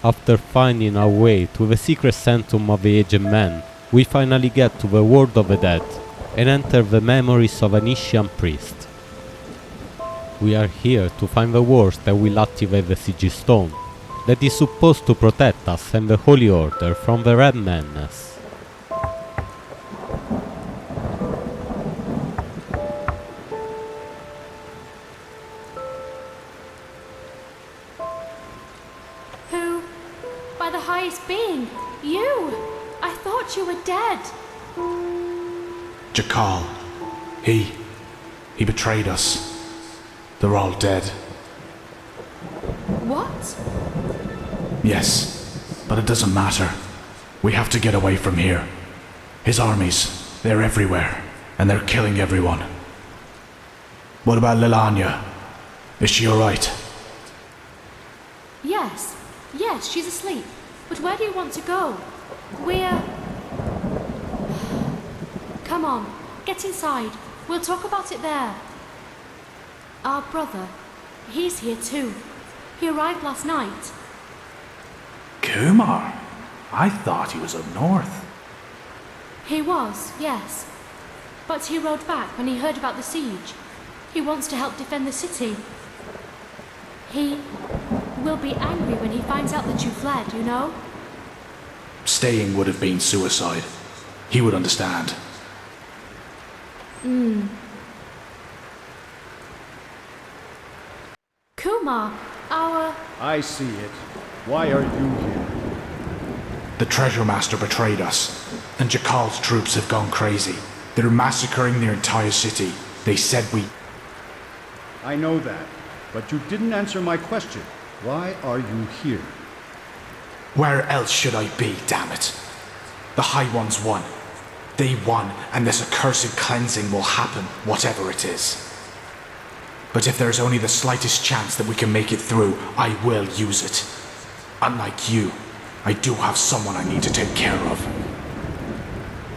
After finding our way to the secret sanctum of the aged man, we finally get to the world of the dead and enter the memories of an Ishyian priest. We are here to find the words that will activate the sigil stone that is supposed to protect us and the Holy Order from the Red Madness. Being, you! I thought you were dead. Jakal. He betrayed us. They're all dead. What? Yes, but it doesn't matter. We have to get away from here. His armies, they're everywhere, and they're killing everyone. What about Lilanya? Is she alright? Yes, she's asleep. But where do you want to go? Come on, get inside. We'll talk about it there. Our brother, he's here too. He arrived last night. Kumar? I thought he was up north. He was, yes. But he rode back when he heard about the siege. He wants to help defend the city. He will be angry when he finds out that you fled, you know? Staying would have been suicide. He would understand. Kumar, I see it. Why are you here? The Treasure Master betrayed us, and Jakal's troops have gone crazy. They're massacring their entire city. They said I know that, but you didn't answer my question. Why are you here? Where else should I be, damn it? The High Ones won. They won, and this accursed cleansing will happen, whatever it is. But if there's only the slightest chance that we can make it through, I will use it. Unlike you, I do have someone I need to take care of.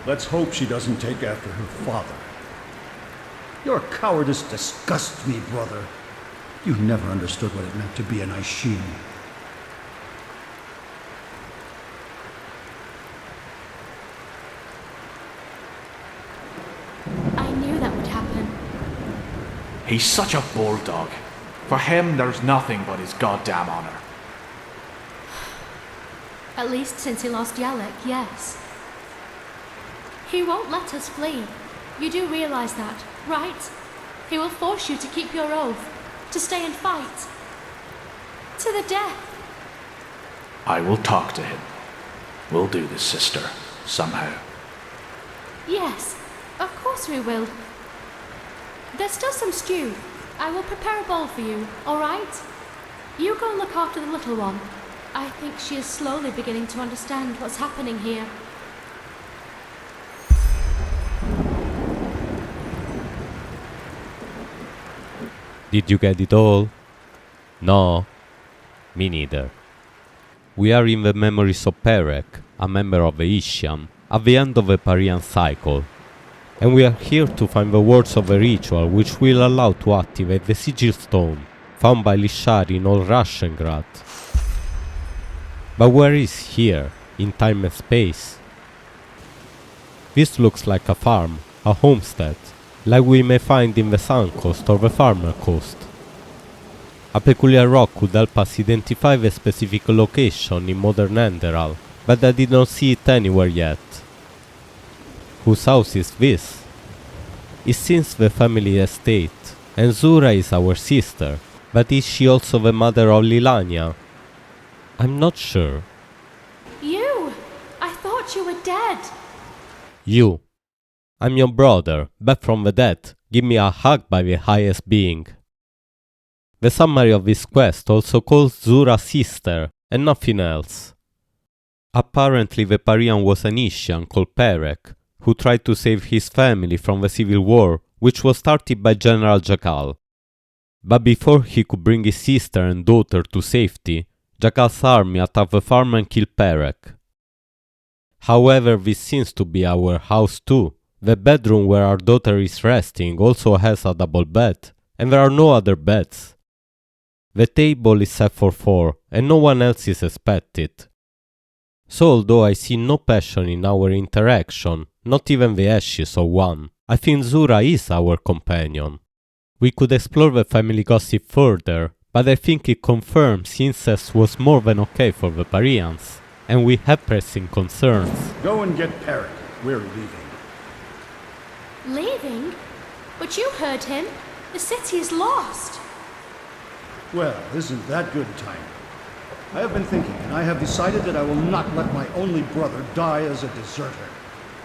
Let's hope she doesn't take after her father. Your cowardice disgusts me, brother. You never understood what it meant to be an Ishyian. I knew that would happen. He's such a bulldog. For him, there's nothing but his goddamn honor. At least since he lost Yalek, yes. He won't let us flee. You do realize that, right? He will force you to keep your oath, to stay and fight. To the death. I will talk to him. We'll do this, sister, somehow. Yes, of course we will. There's still some stew. I will prepare a bowl for you, all right? You go and look after the little one. I think she is slowly beginning to understand what's happening here. Did you get it all? No? Me neither. We are in the memories of Parek, a member of the Ishyian, at the end of the Pyrean cycle, and we are here to find the words of the ritual which will allow to activate the sigil stone found by Lietzau in old Rashengrad. But where is here, in time and space? This looks like a farm, a homestead, like we may find in the Sun Coast or the Farmer Coast. A peculiar rock could help us identify the specific location in modern Enderal, but I did not see it anywhere yet. Whose house is this? It seems the family estate, and Zura is our sister, but is she also the mother of Lilania? I'm not sure. You! I thought you were dead. You. I'm your brother, back from the dead. Give me a hug by the highest being. The summary of this quest also calls Zura sister, and nothing else. Apparently the Pyrean was an Ishyian called Parek, who tried to save his family from the civil war, which was started by General Jackal. But before he could bring his sister and daughter to safety, Jackal's army attacked the farm and killed Parek. However, this seems to be our house too. The bedroom where our daughter is resting also has a double bed, and there are no other beds. The table is set for 4, and no one else is expected. So although I see no passion in our interaction, not even the ashes of one, I think Zura is our companion. We could explore the family gossip further, but I think it confirms incest was more than okay for the Pyreans, and we have pressing concerns. Go and get Parek. We're leaving. Leaving? But you heard him. The city is lost. Well, isn't that good timing? I have been thinking, and I have decided that I will not let my only brother die as a deserter.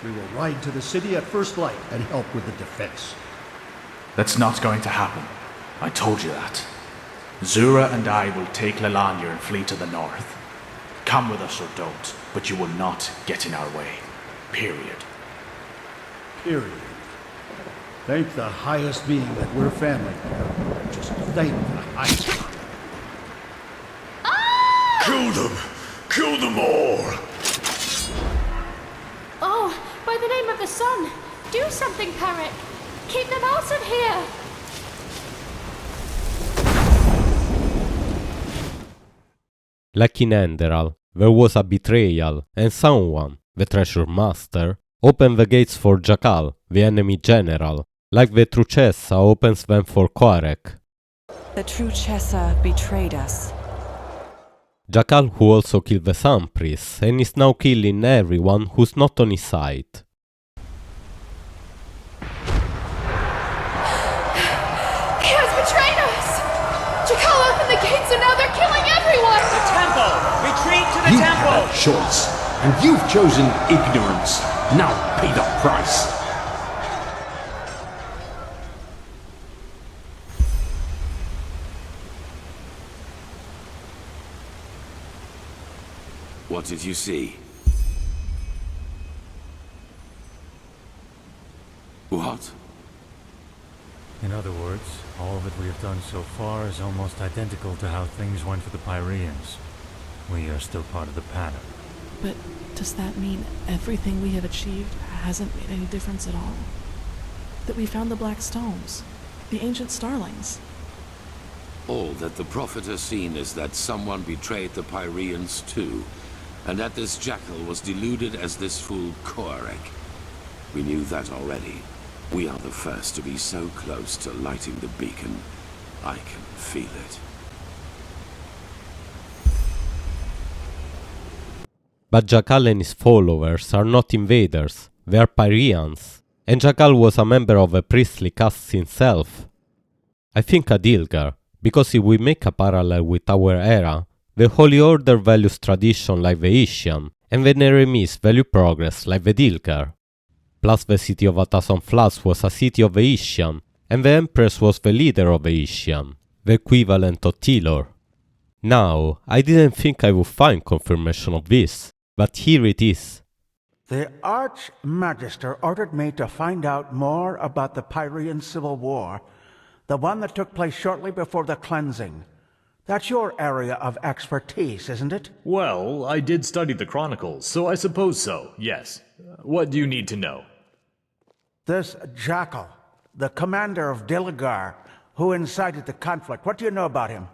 We will ride to the city at first light and help with the defense. That's not going to happen. I told you that. Zura and I will take Lilania and flee to the north. Come with us or don't, but you will not get in our way. Period. Period. Thank the highest being that we're family. Just thank the highest. Kill them! Kill them all! Oh, by the name of the sun, do something, Parek. Keep them out of here. Like in Enderal, there was a betrayal, and someone, the treasure master, opened the gates for Jackal, the enemy general, like the Truchessa opens them for Parek. The Truchessa betrayed us. Jackal who also killed the Sun Priest, and is now killing everyone who's not on his side. He has betrayed us! Jackal opened the gates and now they're killing everyone! The temple! Retreat to the You temple! had a choice, and you've chosen ignorance. Now pay the price. What did you see? What? In other words, all that we have done so far is almost identical to how things went for the Pyreans. We are still part of the pattern. But does that mean everything we have achieved hasn't made any difference at all? That we found the Black Stones, the ancient starlings? All that the Prophet has seen is that someone betrayed the Pyreans too, and that this jackal was deluded as this fool Korek. We knew that already. We are the first to be so close to lighting the beacon. I can feel it. But Jackal and his followers are not invaders, they are Pyreans, and Jackal was a member of the priestly caste himself. I think Adilgar, because if we make a parallel with our era, the Holy Order values tradition like the Ishyian, and the Neremis value progress like the Dilgar. Plus the city of Fleshless was a city of the Ishyian, and the Empress was the leader of the Ishyian, the equivalent of Tilor. Now, I didn't think I would find confirmation of this, but here it is. The Archmagister ordered me to find out more about the Pyrean Civil War, the one that took place shortly before the cleansing. That's your area of expertise, isn't it? Well, I did study the Chronicles, so I suppose so, yes. What do you need to know? This Jackal, the commander of Dilgar, who incited the conflict, what do you know about him?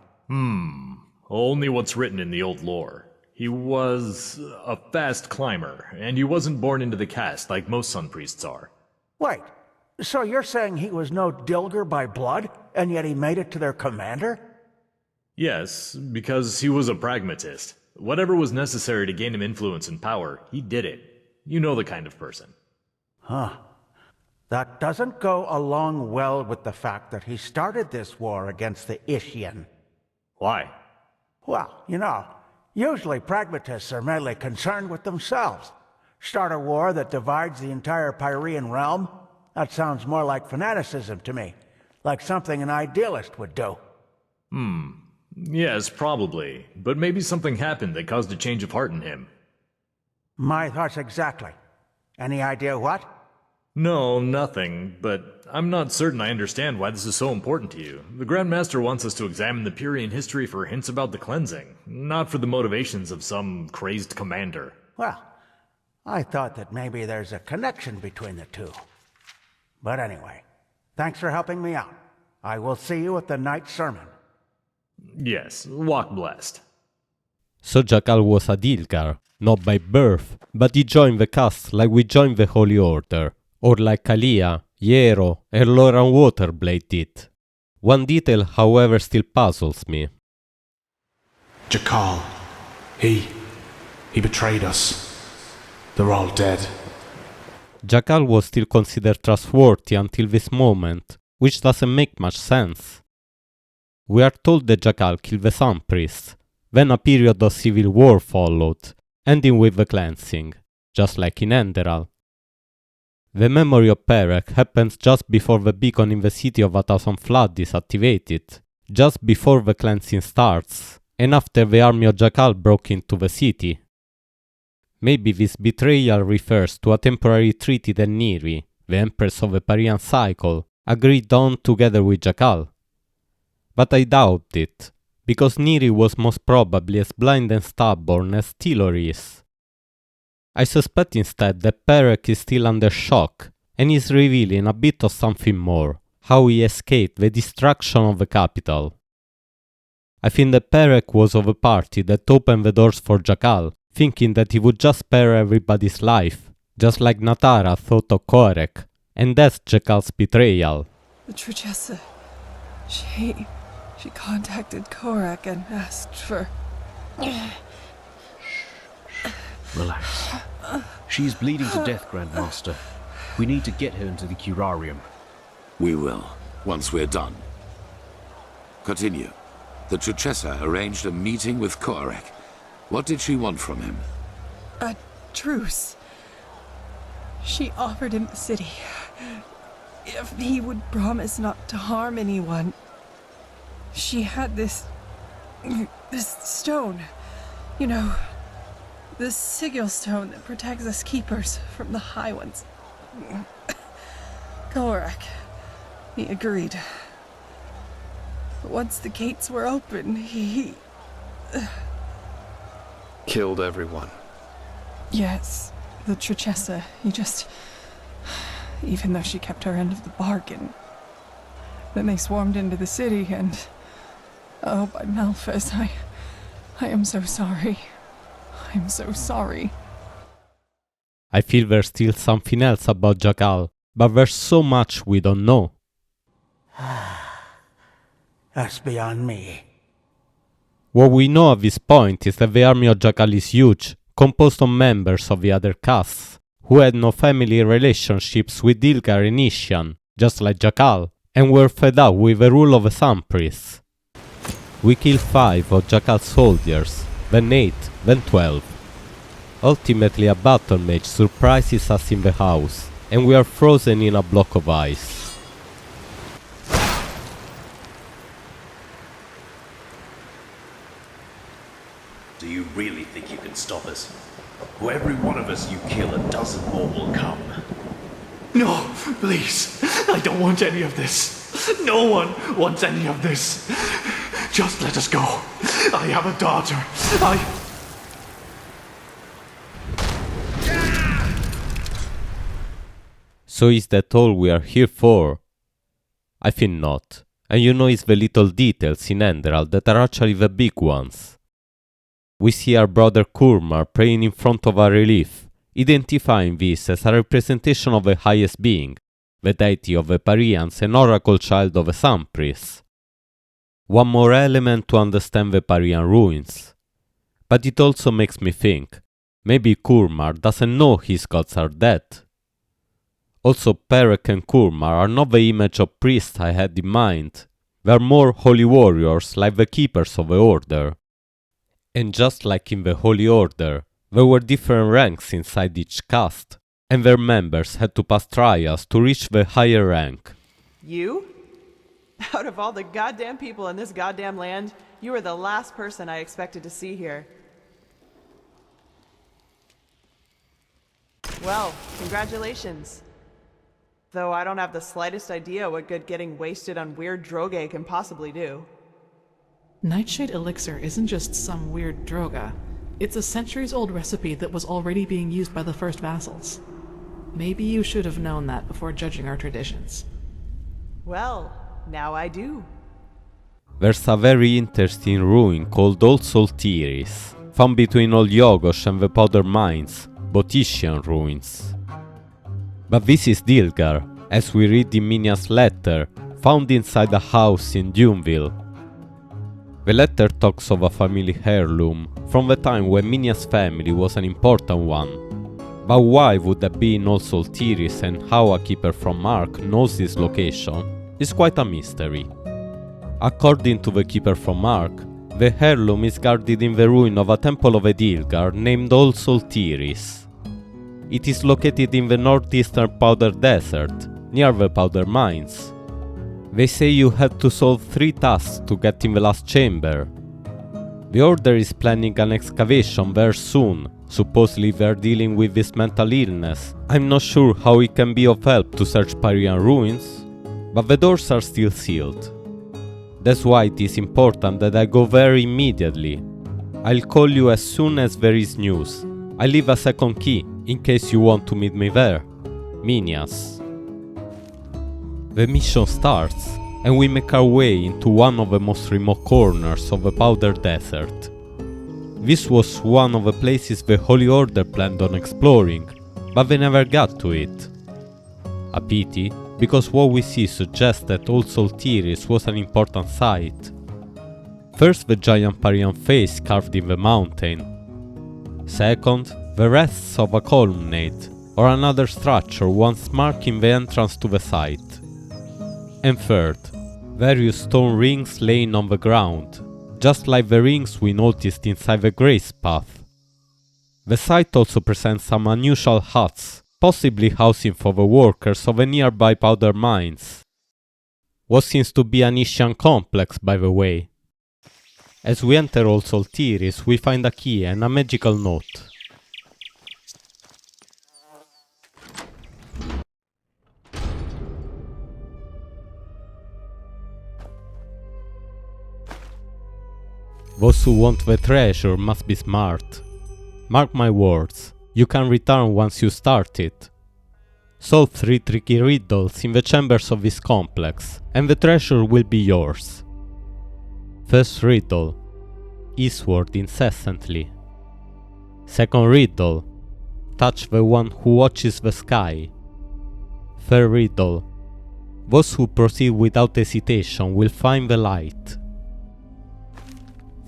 Only what's written in the old lore. He was a fast climber, and he wasn't born into the caste like most sun priests are. Wait, So you're saying he was no Dilger by blood, and yet he made it to their commander? Yes, because he was a pragmatist. Whatever was necessary to gain him influence and power, he did it. You know the kind of person. Huh. That doesn't go along well with the fact that he started this war against the Ishyian. Why? Well, you know, usually pragmatists are mainly concerned with themselves. Start a war that divides the entire Pyrean realm? That sounds more like fanaticism to me. Like something an idealist would do. Yes, probably. But maybe something happened that caused a change of heart in him. My thoughts exactly. Any idea what? No, nothing, but I'm not certain I understand why this is so important to you. The Grand Master wants us to examine the Pyrean history for hints about the cleansing, not for the motivations of some crazed commander. Well, I thought that maybe there's a connection between the two. But anyway, thanks for helping me out. I will see you at the night sermon. Yes, walk blessed. So Jackal was a Dilgar, not by birth, but he joined the cast like we joined the Holy Order, or like Kalia, Iero, and Loran Waterblade did. One detail, however, still puzzles me. Jackal. He betrayed us. They're all dead. Jackal was still considered trustworthy until this moment, which doesn't make much sense. We are told that Jackal killed the Sun Priest, then a period of civil war followed, ending with the cleansing, just like in Enderal. The memory of Parek happens just before the beacon in the city of 1,000 Flood is activated, just before the cleansing starts, and after the army of Jackal broke into the city. Maybe this betrayal refers to a temporary treaty that Neri, the Empress of the Pyrean cycle, agreed on together with Jackal. But I doubt it, because Neri was most probably as blind and stubborn as Tilor is. I suspect instead that Parek is still under shock and is revealing a bit of something more, how he escaped the destruction of the capital. I think that Parek was of a party that opened the doors for Jackal, thinking that he would just spare everybody's life, just like Natara thought of Korek, and that's Jackal's betrayal. The Trichessa, she contacted Korak and asked for... Relax. She is bleeding to death, Grandmaster. We need to get her into the curarium. We will, once we're done. Continue. The Trichessa arranged a meeting with Korak. What did she want from him? A truce. She offered him the city if he would promise not to harm anyone. She had this stone, you know, the sigil stone that protects us keepers from the High Ones. Korak, he agreed. But once the gates were open, he killed everyone. Yes, the Trichessa, even though she kept her end of the bargain. Then they swarmed into the city and... Oh, by Malphas, I am so sorry. I'm so sorry. I feel there's still something else about Jackal, but there's so much we don't know. That's beyond me. What we know at this point is that the army of Jackal is huge, composed of members of the other castes, who had no family relationships with Dilgar and Ishyian, just like Jackal, and were fed up with the rule of the Sun Priests. We kill 5 of Jackal's soldiers, then 8, then 12. Ultimately a battle mage surprises us in the house, and we are frozen in a block of ice. Do you really think you can stop us? For every one of us you kill, a dozen more will come. No, please. I don't want any of this. No one wants any of this. Just let us go. I have a daughter. So is that all we are here for? I think not. And you know it's the little details in Enderal that are actually the big ones. We see our brother Kurmar praying in front of a relief, identifying this as a representation of the highest being, the deity of the Pyreans and oracle child of the Sun Priest. One more element to understand the Pyrean ruins. But it also makes me think, maybe Kurmar doesn't know his gods are dead. Also, Parek and Kurmar are not the image of priests I had in mind. They are more holy warriors like the keepers of the order. And just like in the Holy Order, there were different ranks inside each caste, and their members had to pass trials to reach the higher rank. You? Out of all the goddamn people in this goddamn land, you were the last person I expected to see here. Well, congratulations. Though I don't have the slightest idea what good getting wasted on weird droge can possibly do. Nightshade elixir isn't just some weird droga. It's a centuries-old recipe that was already being used by the first vassals. Maybe you should have known that before judging our traditions. Well, now I do. There's a very interesting ruin called Old Soltiris, found between Old Yogos and the Powder Mines, both Ishyian ruins. But this is Dilgar, as we read in Minia's letter, found inside a house in Duneville. The letter talks of a family heirloom from the time when Minia's family was an important one. But why would that be in Old Soltiris and how a keeper from Ark knows this location is quite a mystery. According to the keeper from Ark, the heirloom is guarded in the ruin of a temple of Edilgar named Old Soltiris. It is located in the northeastern Powder Desert, near the Powder Mines. They say you had to solve 3 tasks to get in the last chamber. The Order is planning an excavation there soon, supposedly they are dealing with this mental illness. I'm not sure how it can be of help to search Pyrean ruins, but the doors are still sealed. That's why it is important that I go there immediately. I'll call you as soon as there is news. I leave a second key, in case you want to meet me there. Minias. The mission starts, and we make our way into one of the most remote corners of the Powder Desert. This was one of the places the Holy Order planned on exploring, but they never got to it. A pity, because what we see suggests that Old Soltiris was an important site. First, the giant Pyrean face carved in the mountain. Second, the rests of a colonnade or another structure once marking the entrance to the site. And third, various stone rings laying on the ground, just like the rings we noticed inside the grace path. The site also presents some unusual huts, possibly housing for the workers of the nearby powder mines. What seems to be an Ishyian complex, by the way. As we enter Old Soltiris, we find a key and a magical note. Those who want the treasure must be smart. Mark my words, you can return once you start it. Solve 3 tricky riddles in the chambers of this complex, and the treasure will be yours. First riddle: eastward incessantly. Second riddle: touch the one who watches the sky. Third riddle: those who proceed without hesitation will find the light.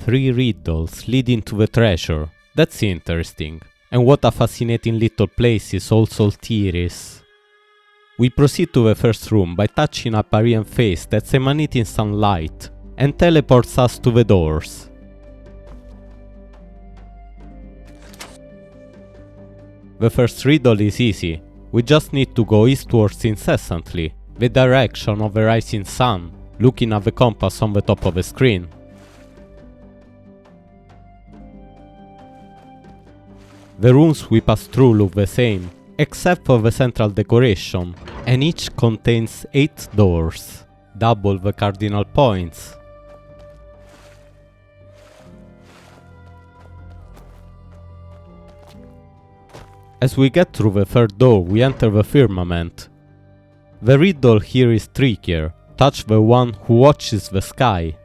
3 riddles leading to the treasure. That's interesting. And what a fascinating little place is Old Soltiris. We proceed to the first room by touching a Pyrean face that's emanating sunlight and teleports us to the doors. The first riddle is easy. We just need to go eastwards incessantly, the direction of the rising sun, looking at the compass on the top of the screen. The rooms we pass through look the same, except for the central decoration, and each contains 8 doors, double the cardinal points. As we get through the third door, we enter the firmament. The riddle here is trickier. Touch the one who watches the sky.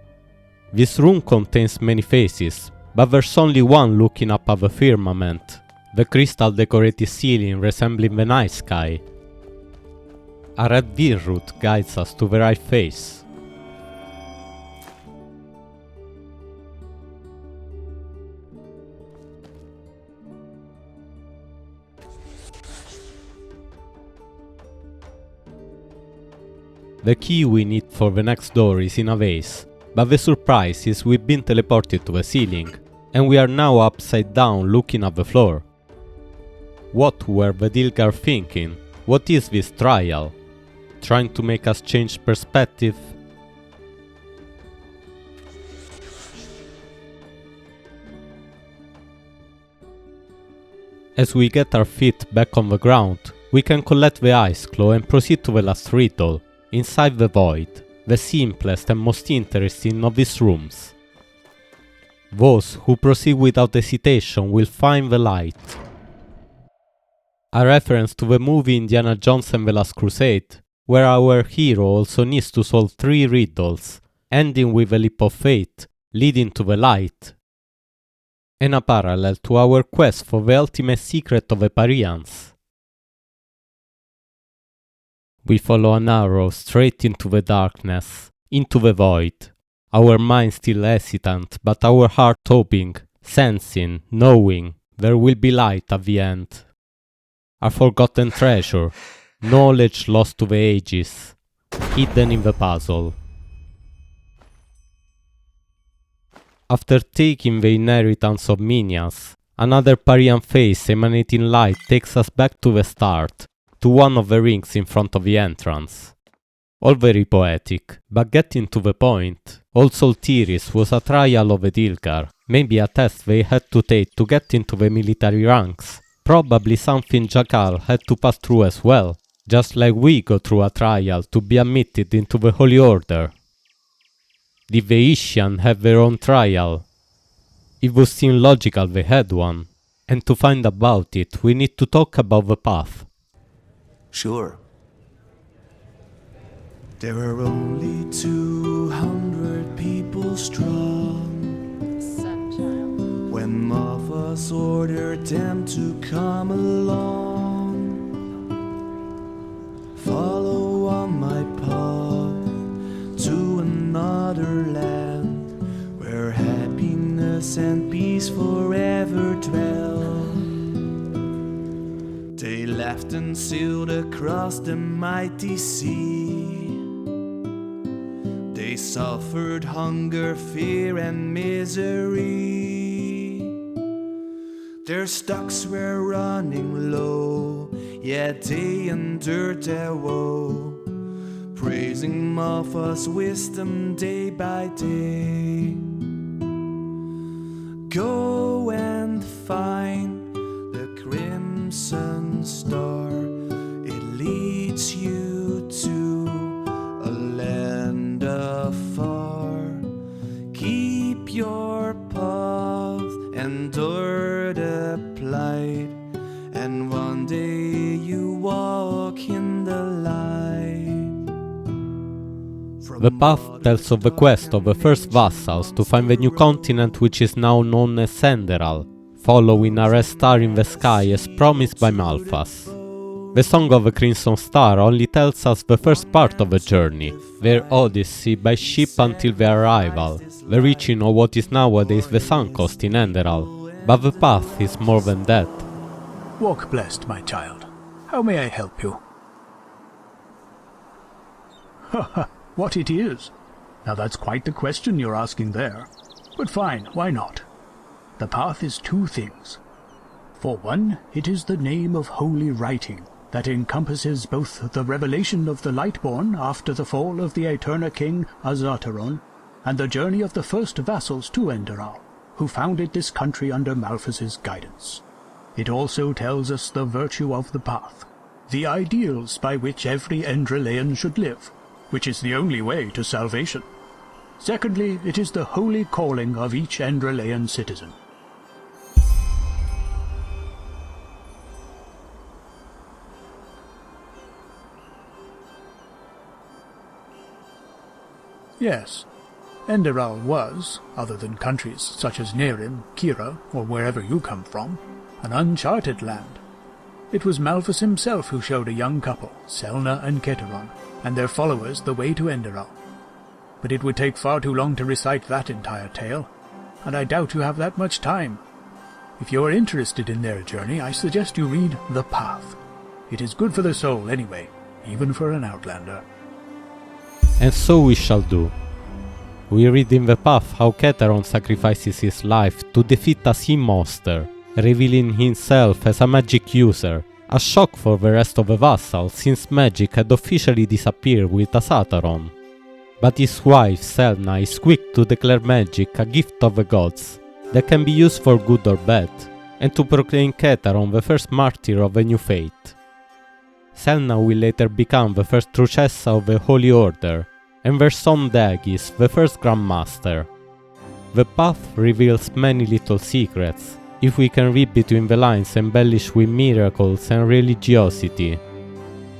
This room contains many faces, but there's only one looking up at the firmament, the crystal decorated ceiling resembling the night sky. A red Vinroot guides us to the right face. The key we need for the next door is in a vase, but the surprise is we've been teleported to the ceiling, and we are now upside down looking at the floor. What were the Dilgar thinking? What is this trial? Trying to make us change perspective? As we get our feet back on the ground, we can collect the ice claw and proceed to the last riddle. Inside the void, the simplest and most interesting of these rooms. Those who proceed without hesitation will find the light. A reference to the movie Indiana Jones and the Last Crusade, where our hero also needs to solve 3 riddles, ending with a leap of faith, leading to the light. And a parallel to our quest for the ultimate secret of the Pyreans. We follow an arrow straight into the darkness, into the void, our mind still hesitant, but our heart hoping, sensing, knowing there will be light at the end. A forgotten treasure, knowledge lost to the ages, hidden in the puzzle. After taking the inheritance of minions, another Pyrean face emanating light takes us back to the start, to one of the rings in front of the entrance. All very poetic, but getting to the point, All Soul Tiris was a trial of the Dilgar, maybe a test they had to take to get into the military ranks, probably something Jackal had to pass through as well, just like we go through a trial to be admitted into the Holy Order. Did the Ishyian have their own trial? It would seem logical they had one, and to find about it we need to talk about the path. Sure. There are only 200 people strong. When Motha's ordered them to come along, follow on my path to another land where happiness and peace forever dwell. They left and sailed across the mighty sea. They suffered hunger, fear, and misery. Their stocks were running low, yet they endured their woe, praising Motha's wisdom day by day. Go and find the crimson star, it leads you to a land afar. Keep your path, endure the plight, and one day you walk in the light. The path tells of the quest of the first vassals to find the new continent which is now known as Enderal, following a red star in the sky as promised by Malphas. The Song of the Crimson Star only tells us the first part of the journey, their odyssey by ship until their arrival, the reaching of what is nowadays the Sun Coast in Enderal, but the path is more than that. Walk blessed, my child. How may I help you? Haha, what it is? Now that's quite the question you're asking there. But fine, why not? The path is 2 things. For one, it is the name of holy writing that encompasses both the revelation of the Lightborn after the fall of the Eterna King Azataron, and the journey of the first vassals to Enderal, who founded this country under Malphas's guidance. It also tells us the virtue of the path, the ideals by which every Endralean should live, which is the only way to salvation. Secondly, it is the holy calling of each Endralean citizen. Yes, Enderal was, other than countries such as Nerim, Kira, or wherever you come from, an uncharted land. It was Malphus himself who showed a young couple, Selna and Keteron, and their followers the way to Enderal. But it would take far too long to recite that entire tale, and I doubt you have that much time. If you are interested in their journey, I suggest you read The Path. It is good for the soul anyway, even for an outlander. And so we shall do. We read in The Path how Keteron sacrifices his life to defeat a sea monster, revealing himself as a magic user, a shock for the rest of the vassals since magic had officially disappeared with Asataron. But his wife Selna is quick to declare magic a gift of the gods that can be used for good or bad, and to proclaim Keteron the first martyr of a new faith. Selna will later become the first Truchessa of the Holy Order, and their son Dagis the first Grand Master. The Path reveals many little secrets, if we can read between the lines embellished with miracles and religiosity.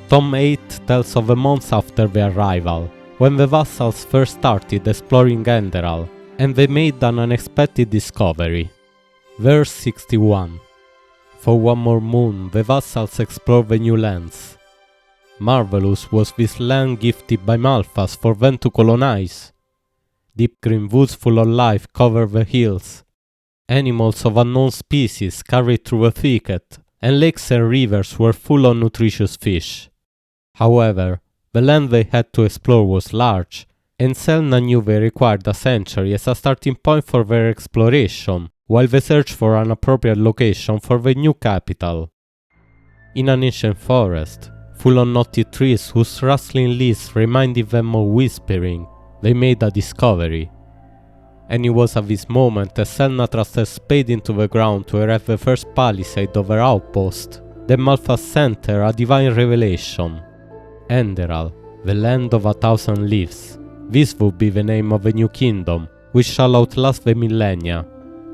Tom 8 tells of the months after their arrival, when the vassals first started exploring Enderal, and they made an unexpected discovery. Verse 61. For one more moon the vassals explored the new lands. Marvelous was this land gifted by Malphas for them to colonize. Deep green woods full of life covered the hills. Animals of unknown species carried through the thicket, and lakes and rivers were full of nutritious fish. However, the land they had to explore was large, and Selna knew they required a sanctuary as a starting point for their exploration, while they searched for an appropriate location for the new capital. In an ancient forest, full of knotted trees whose rustling leaves reminded them of whispering, they made a discovery. And it was at this moment that Selna thrust her spade into the ground to erect the first palisade of her outpost, that Malphas sent her a divine revelation. Enderal, the land of 1,000 leaves. This would be the name of a new kingdom, which shall outlast the millennia.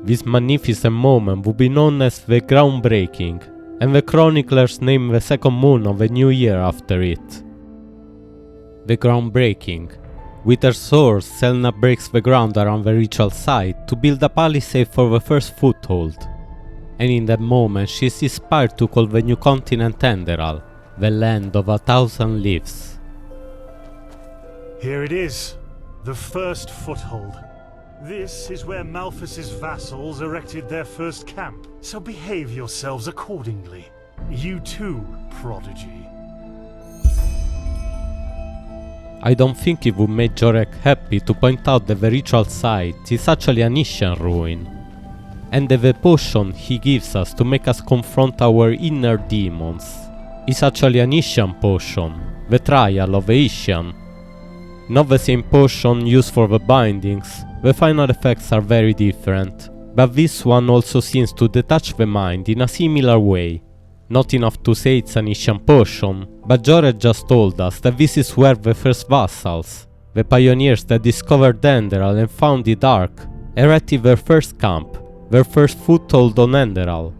This magnificent moment would be known as the Groundbreaking, and the chroniclers name the second moon of the new year after it. The Groundbreaking. With her sword, Selna breaks the ground around the ritual site to build a palisade for the first foothold. And in that moment she is inspired to call the new continent Enderal, the land of 1,000 leaves. Here it is, the first foothold. This is where Malphas's vassals erected their first camp, so behave yourselves accordingly. You too, prodigy. I don't think it would make Jorek happy to point out that the ritual site is actually an Ishyian ruin, and that the potion he gives us to make us confront our inner demons is actually an Ishyian potion, the trial of the Ishyian. Not the same potion used for the bindings, the final effects are very different, but this one also seems to detach the mind in a similar way. Not enough to say it's an Ishyian potion, but Jorek just told us that this is where the first vassals, the pioneers that discovered Enderal and founded Ark, erected their first camp, their first foothold on Enderal.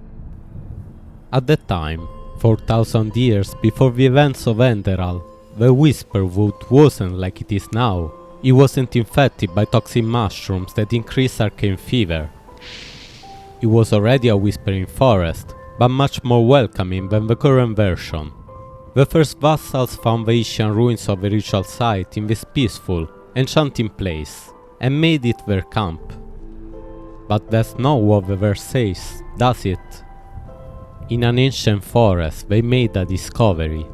At that time, 4,000 years before the events of Enderal, the Whisperwood wasn't like it is now. It wasn't infected by toxic mushrooms that increase arcane fever. It was already a whispering forest, but much more welcoming than the current version. The first vassals found the Ishyian ruins of the ritual site in this peaceful, enchanting place, and made it their camp. But that's not what the verse says, does it? In an ancient forest they made a discovery.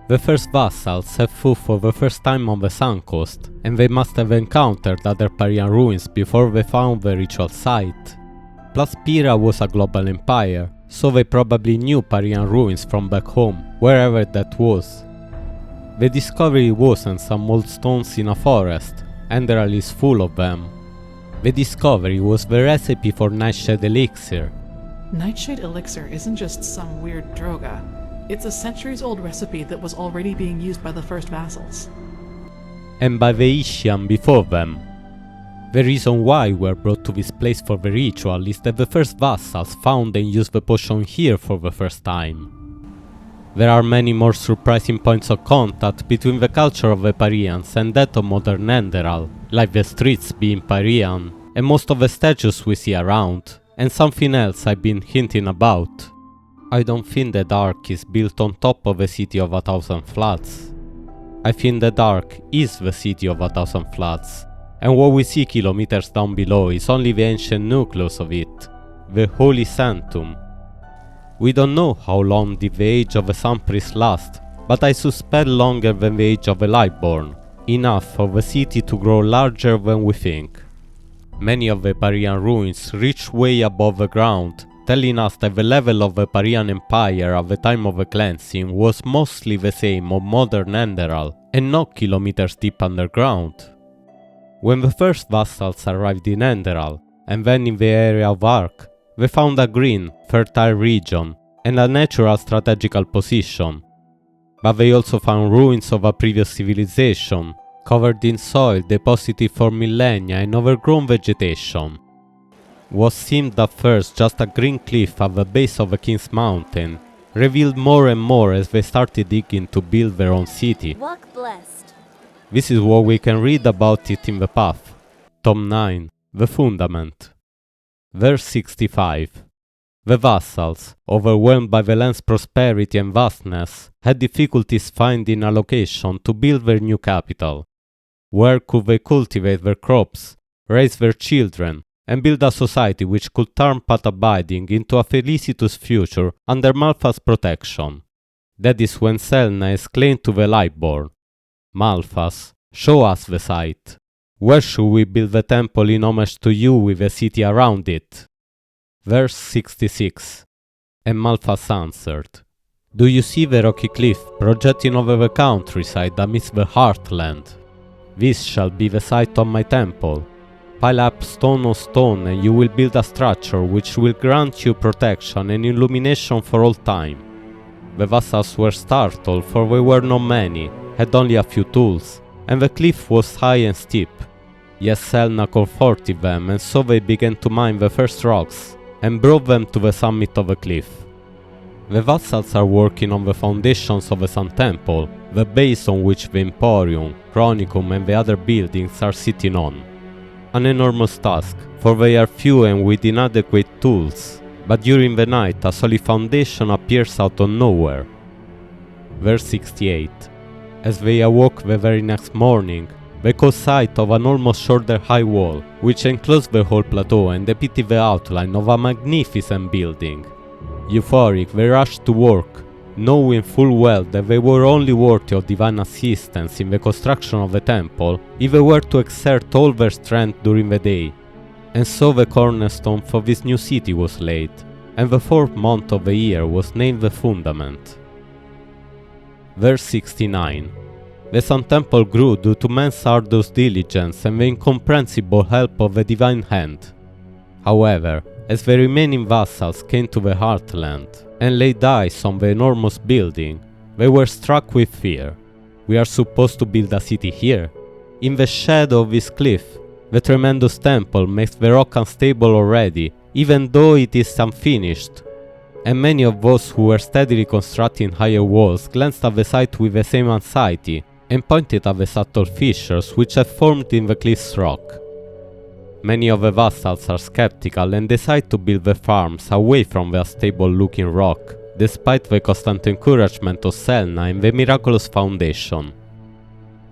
The first vassals set foot for the first time on the Sun Coast, and they must have encountered other Pyrean ruins before they found the ritual site. Plus Pyrrha was a global empire, so they probably knew Pyrean ruins from back home, wherever that was. The discovery wasn't some old stones in a forest, Enderal is full of them. The discovery was the recipe for Nightshade Elixir. Nightshade Elixir isn't just some weird droga. It's a centuries-old recipe that was already being used by the first vassals. And by the Ishyian before them. The reason why we were brought to this place for the ritual is that the first vassals found and used the potion here for the first time. There are many more surprising points of contact between the culture of the Pyreans and that of modern Enderal, like the streets being Pyrean, and most of the statues we see around, and something else I've been hinting about. I don't think the Dark is built on top of a city of 1,000 flats. I think the Dark is the city of 1,000 flats, and what we see kilometers down below is only the ancient nucleus of it, the Holy Sanctum. We don't know how long did the age of the Sun Priest last, but I suspect longer than the age of the Lightborn, enough for the city to grow larger than we think. Many of the Pyrean ruins reach way above the ground, telling us that the level of the Pyrean Empire at the time of the cleansing was mostly the same of modern Enderal, and not kilometers deep underground. When the first vassals arrived in Enderal, and then in the area of Ark, they found a green, fertile region, and a natural strategical position. But they also found ruins of a previous civilization, covered in soil deposited for millennia and overgrown vegetation. What seemed at first just a green cliff at the base of the King's Mountain revealed more and more as they started digging to build their own city. Walk blessed. This is what we can read about it in the Path. Tom 9, The Fundament. Verse 65. The vassals, overwhelmed by the land's prosperity and vastness, had difficulties finding a location to build their new capital. Where could they cultivate their crops, raise their children, and build a society which could turn path abiding into a felicitous future under Malpha's protection? That is when Selna exclaimed to the Lightborn, Malphas, show us the site. Where should we build the temple in homage to you with a city around it? Verse 66. And Malphas answered, Do you see the rocky cliff projecting over the countryside amidst the heartland? This shall be the site of my temple. Pile up stone on stone and you will build a structure which will grant you protection and illumination for all time. The vassals were startled, for they were not many, had only a few tools, and the cliff was high and steep. Yet Selna comforted them, and so they began to mine the first rocks, and brought them to the summit of the cliff. The vassals are working on the foundations of the Sun Temple, the base on which the Emporium, Chronicum and the other buildings are sitting on. An enormous task, for they are few and with inadequate tools, but during the night a solid foundation appears out of nowhere. Verse 68. As they awoke the very next morning, they caught sight of an almost shoulder-high wall, which enclosed the whole plateau and depicted the outline of a magnificent building. Euphoric, they rushed to work, knowing full well that they were only worthy of divine assistance in the construction of the temple if they were to exert all their strength during the day. And so the cornerstone for this new city was laid, and the 4th month of the year was named the Fundament. Verse 69. The Sun Temple grew due to men's arduous diligence and the incomprehensible help of the divine hand. However, as the remaining vassals came to the heartland and laid eyes on the enormous building, they were struck with fear. We are supposed to build a city here? In the shadow of this cliff, the tremendous temple makes the rock unstable already, even though it is unfinished. And many of those who were steadily constructing higher walls glanced at the site with the same anxiety, and pointed at the subtle fissures which had formed in the cliff's rock. Many of the vassals are skeptical and decide to build the farms away from the unstable-looking rock, despite the constant encouragement of Selna and the miraculous foundation.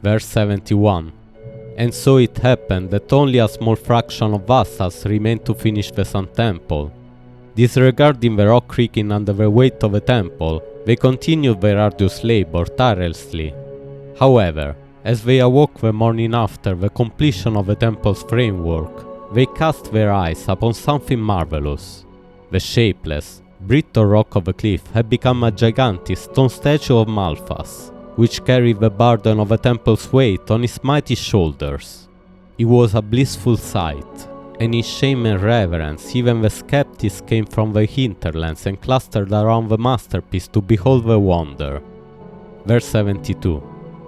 Verse 71. And so it happened that only a small fraction of vassals remained to finish the Sun Temple. Disregarding the rock creaking under the weight of the temple, they continued their arduous labor tirelessly. However, as they awoke the morning after the completion of the temple's framework, they cast their eyes upon something marvelous. The shapeless, brittle rock of the cliff had become a gigantic stone statue of Malphas, which carried the burden of the temple's weight on its mighty shoulders. It was a blissful sight, and in shame and reverence even the skeptics came from the hinterlands and clustered around the masterpiece to behold the wonder. Verse 72.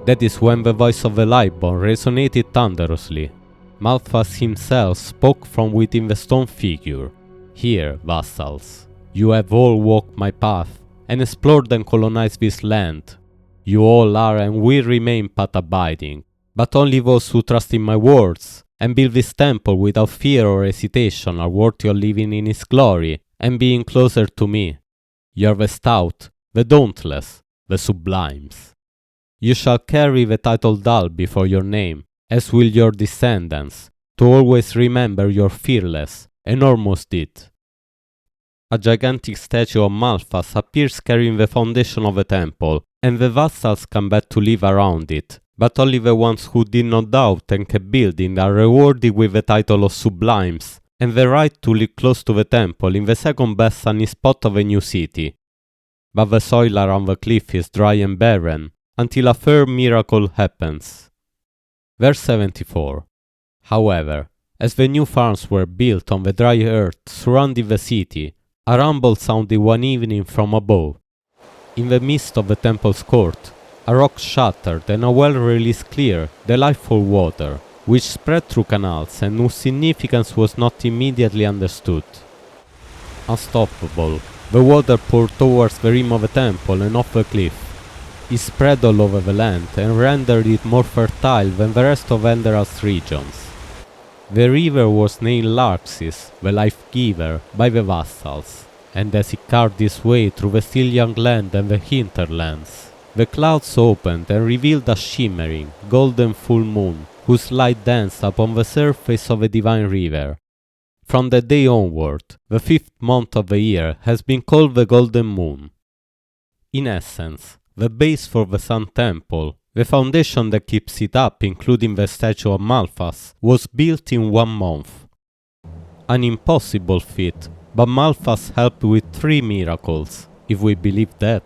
That is when the voice of the Lightborn resonated thunderously. Malphas himself spoke from within the stone figure. Here, vassals, you have all walked my path, and explored and colonized this land. You all are and will remain path-abiding, but only those who trust in my words, and build this temple without fear or hesitation are worthy of living in its glory, and being closer to me. You are the stout, the dauntless, the sublimes. You shall carry the title Dal before your name, as will your descendants, to always remember your fearless, enormous deed. A gigantic statue of Malphas appears carrying the foundation of the temple, and the vassals come back to live around it, but only the ones who did not doubt and kept building are rewarded with the title of Sublimes, and the right to live close to the temple in the second best sunny spot of a new city. But the soil around the cliff is dry and barren, until a third miracle happens. Verse 74. However, as the new farms were built on the dry earth surrounding the city, a rumble sounded one evening from above. In the midst of the temple's court, a rock shattered and a well released clear, delightful water, which spread through canals and whose significance was not immediately understood. Unstoppable, the water poured towards the rim of the temple and off the cliff. It spread all over the land and rendered it more fertile than the rest of Enderal's regions. The river was named Larxis, the life-giver, by the vassals, and as it carved its way through the still young land and the hinterlands, the clouds opened and revealed a shimmering, golden full moon, whose light danced upon the surface of the divine river. From that day onward, the 5th month of the year has been called the Golden Moon. In essence, the base for the Sun Temple, the foundation that keeps it up, including the statue of Malphas, was built in 1 month. An impossible feat, but Malphas helped with 3 miracles, if we believe that.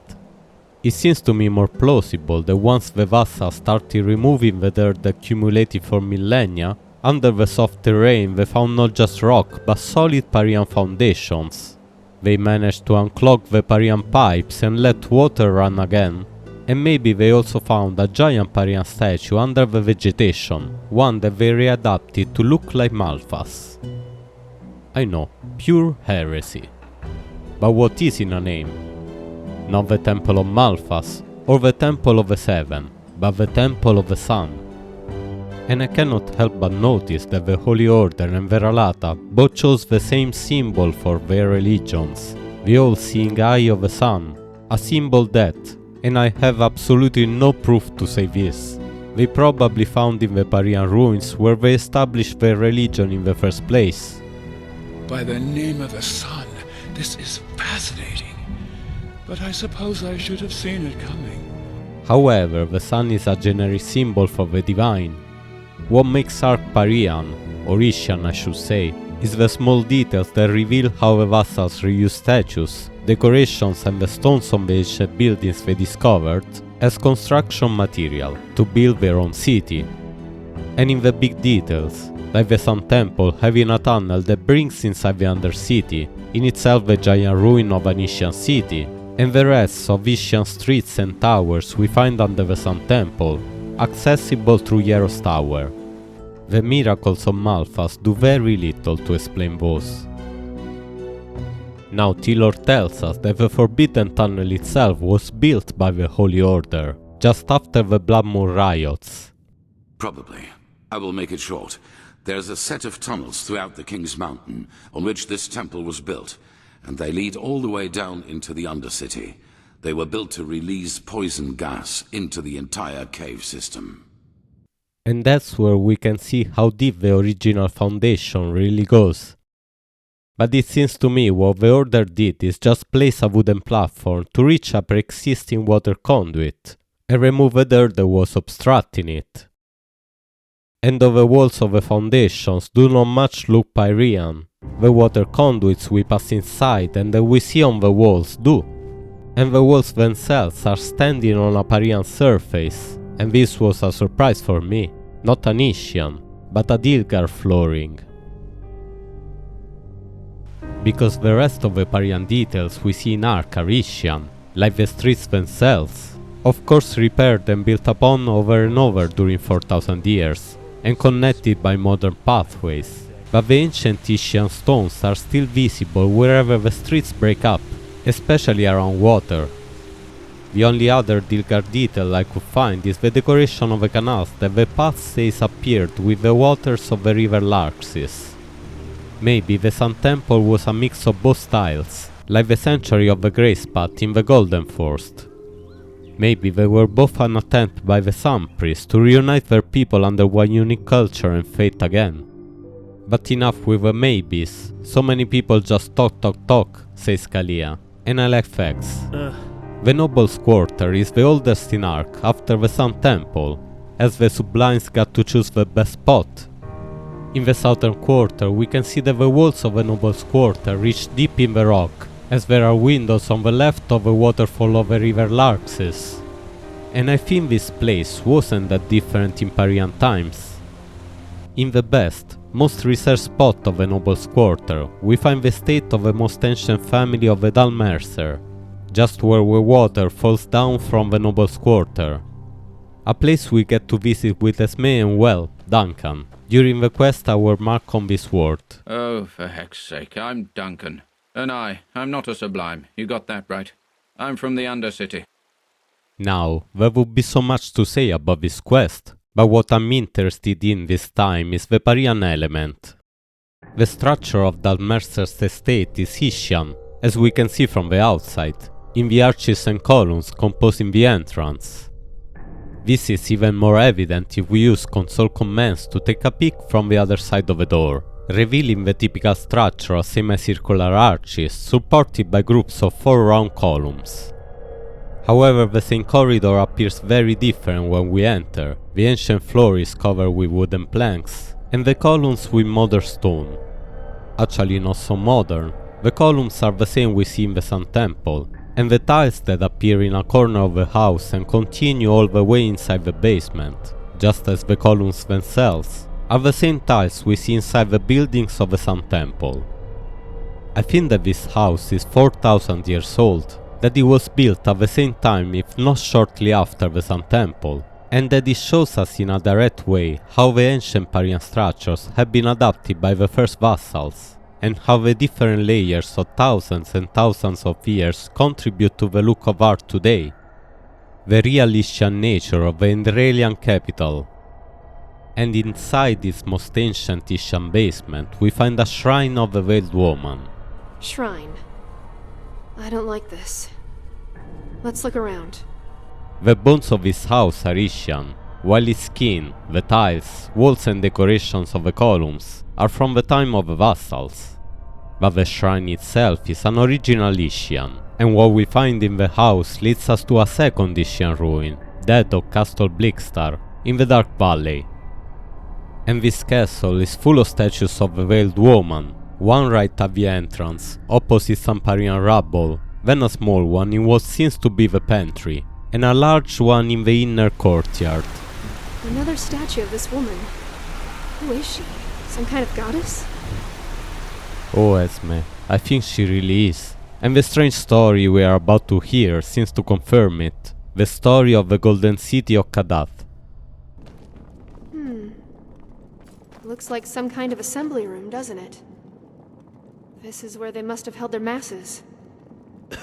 It seems to me more plausible that once the vassals started removing the dirt accumulated for millennia, under the soft terrain they found not just rock but solid Pyrean foundations. They managed to unclog the Pyrean pipes and let water run again. And maybe they also found a giant Pyrean statue under the vegetation, one that they readapted to look like Malphas. I know, pure heresy. But what is in a name? Not the Temple of Malphas, or the Temple of the Seven, but the Temple of the Sun. And I cannot help but notice that the Holy Order and Veralata both chose the same symbol for their religions, the all-seeing eye of the sun, a symbol that, and I have absolutely no proof to say this, they probably found in the Pyrean ruins where they established their religion in the first place. By the name of the sun, this is fascinating. But I suppose I should have seen it coming. However, the sun is a generic symbol for the divine. What makes Arc Pyrean, or Ishyian I should say, is the small details that reveal how the vassals reused statues, decorations and the stones on the ancient buildings they discovered as construction material to build their own city. And in the big details, like the Sun Temple having a tunnel that brings inside the Undercity, in itself the giant ruin of an Ishyian city, and the rest of Ishyian streets and towers we find under the Sun Temple, accessible through Hieros Tower. The miracles of Malphas do very little to explain those. Now Tylor tells us that the Forbidden Tunnel itself was built by the Holy Order, just after the Blood Moon riots. Probably. I will make it short. There's a set of tunnels throughout the King's Mountain on which this temple was built, and they lead all the way down into the Undercity. They were built to release poison gas into the entire cave system. And that's where we can see how deep the original foundation really goes. But it seems to me what the Order did is just place a wooden platform to reach a pre-existing water conduit, and remove the dirt that was obstructing it. And though the walls of the foundations do not much look Pyrean, the water conduits we pass inside and that we see on the walls do. And the walls themselves are standing on a Pyrean surface, and this was a surprise for me, not an Ishyian, but a Dilgar flooring. Because the rest of the Pyrean details we see in Ark are Ishyian, like the streets themselves, of course repaired and built upon over and over during 4000 years, and connected by modern pathways, but the ancient Ishyian stones are still visible wherever the streets break up, especially around water. The only other Dilgar detail I could find is the decoration of the canals that the path says appeared with the waters of the river Larxis. Maybe the Sun Temple was a mix of both styles, like the Sanctuary of the Grey Spot in the Golden Forest. Maybe they were both an attempt by the Sun Priest to reunite their people under one unique culture and faith again. But enough with the maybes, so many people just talk, says Kalia, and I like facts. The Noble's Quarter is the oldest in Ark after the Sun Temple, as the Sublimes got to choose the best spot. In the southern quarter we can see that the walls of the Noble's Quarter reach deep in the rock, as there are windows on the left of the waterfall of the river Larxes. And I think this place wasn't that different in Pyrean times. In the best, most researched spot of the Noble's Quarter, we find the state of the most ancient family of the Dalmercer, just where the water falls down from the Noble's Quarter. A place we get to visit with Esme and, well, Duncan, during the quest hour marked on this world. Oh, for heck's sake, I'm Duncan. And I'm not a Sublime, you got that right. I'm from the Undercity. Now, there would be so much to say about this quest, but what I'm interested in this time is the Pyrean element. The structure of Dalmercer's estate is Ishyian, as we can see from the outside, in the arches and columns composing the entrance. This is even more evident if we use console commands to take a peek from the other side of the door, revealing the typical structure of semicircular arches supported by groups of 4 round columns. However, the same corridor appears very different when we enter. The ancient floor is covered with wooden planks, and the columns with modern stone. Actually not so modern, the columns are the same we see in the Sun Temple, and the tiles that appear in a corner of the house and continue all the way inside the basement, just as the columns themselves, are the same tiles we see inside the buildings of the Sun Temple. I think that this house is 4,000 years old, that it was built at the same time if not shortly after the Sun Temple, and that it shows us in a direct way how the ancient Pyrean structures have been adapted by the first vassals, and how the different layers of thousands and thousands of years contribute to the look of art today. The real Ishyian nature of the Enderalian capital. And inside this most ancient Ishyian basement we find a shrine of the Veiled Woman. Shrine. I don't like this. Let's look around. The bones of this house are Ishyian, while its skin, the tiles, walls and decorations of the columns are from the time of the vassals. But the shrine itself is an original Ishyian, and what we find in the house leads us to a second Ishyian ruin, that of Castle Blickstar, in the Dark Valley. And this castle is full of statues of the Veiled Woman, one right at the entrance, opposite some Pyrean rubble, then a small one in what seems to be the pantry, and a large one in the inner courtyard. Another statue of this woman. Who is she? Some kind of goddess? Oh Esme, I think she really is. And the strange story we are about to hear seems to confirm it. The story of the Golden City of Kadath. Looks like some kind of assembly room, doesn't it? This is where they must have held their masses. And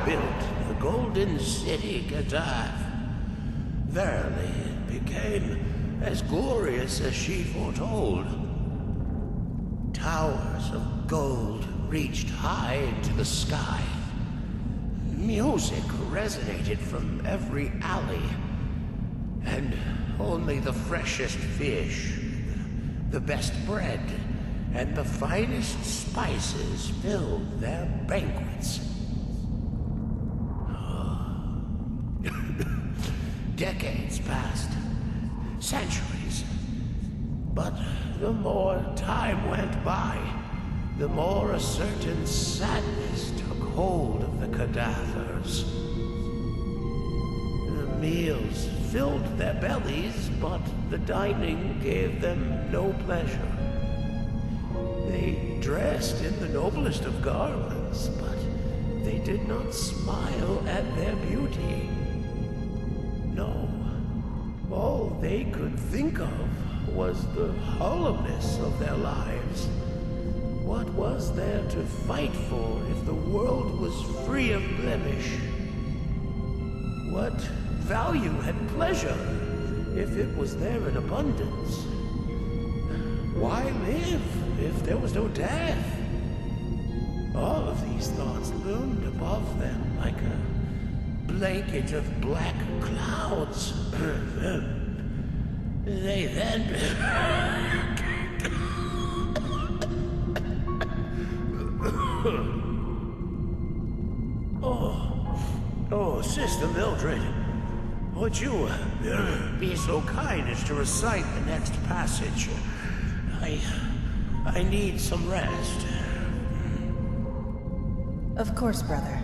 built the Golden City Kadath. Verily, it became as glorious as she foretold. Towers of gold reached high into the sky. Music resonated from every alley. And only the freshest fish, the best bread, and the finest spices filled their banquets. Decades passed, centuries. But the more time went by, the more a certain sadness took hold of the Kadathers. The meals filled their bellies, but the dining gave them no pleasure. They dressed in the noblest of garments, but they did not smile at their beauty. No, all they could think of was the hollowness of their lives. What was there to fight for if the world was free of blemish? What value had pleasure if it was there in abundance? Why live if there was no death? All of these thoughts loomed above them like a blanket of black clouds. They then... Oh, Sister Mildred, would you be so kind as to recite the next passage? I need some rest. Of course, brother.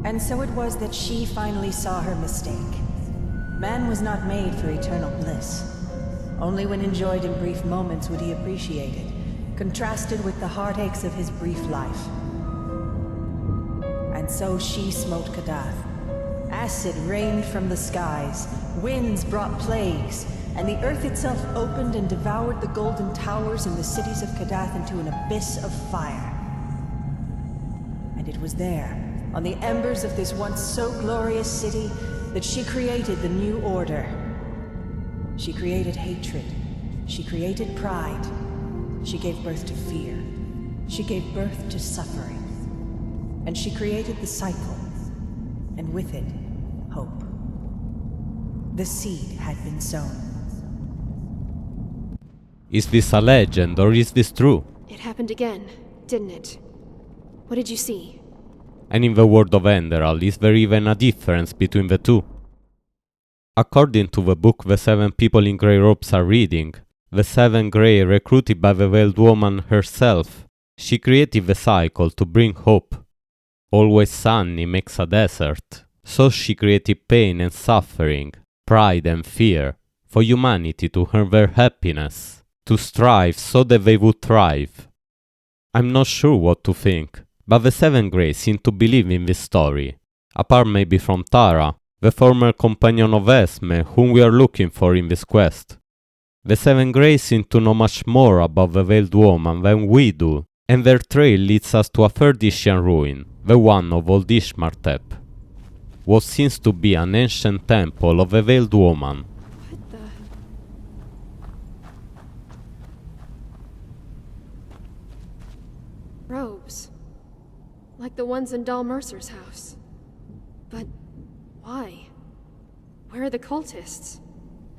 And so it was that she finally saw her mistake. Man was not made for eternal bliss. Only when enjoyed in brief moments would he appreciate it, contrasted with the heartaches of his brief life. And so she smote Kadath. Acid rained from the skies, winds brought plagues, and the earth itself opened and devoured the golden towers and the cities of Kadath into an abyss of fire. And it was there, on the embers of this once so glorious city, that she created the new order. She created hatred. She created pride. She gave birth to fear. She gave birth to suffering. And she created the cycle, and with it, hope. The seed had been sown. Is this a legend, or is this true? It happened again, didn't it? What did you see? And in the world of Enderal, is there even a difference between the two? According to the book the 7 people in grey robes are reading, the 7 grey recruited by the veiled woman herself, she created the cycle to bring hope. Always sunny makes a desert, so she created pain and suffering, pride and fear, for humanity to earn their happiness, to strive so that they would thrive. I'm not sure what to think, but the 7 Grey seem to believe in this story, apart maybe from Tara, the former companion of Esme whom we are looking for in this quest. The 7 Grey seem to know much more about the Veiled Woman than we do, and their trail leads us to a third Ishyian ruin, the one of Old Ishmartep. What seems to be an ancient temple of the Veiled Woman. What the... Robes. Like the ones in Dal Mercer's house. But why? Where are the cultists?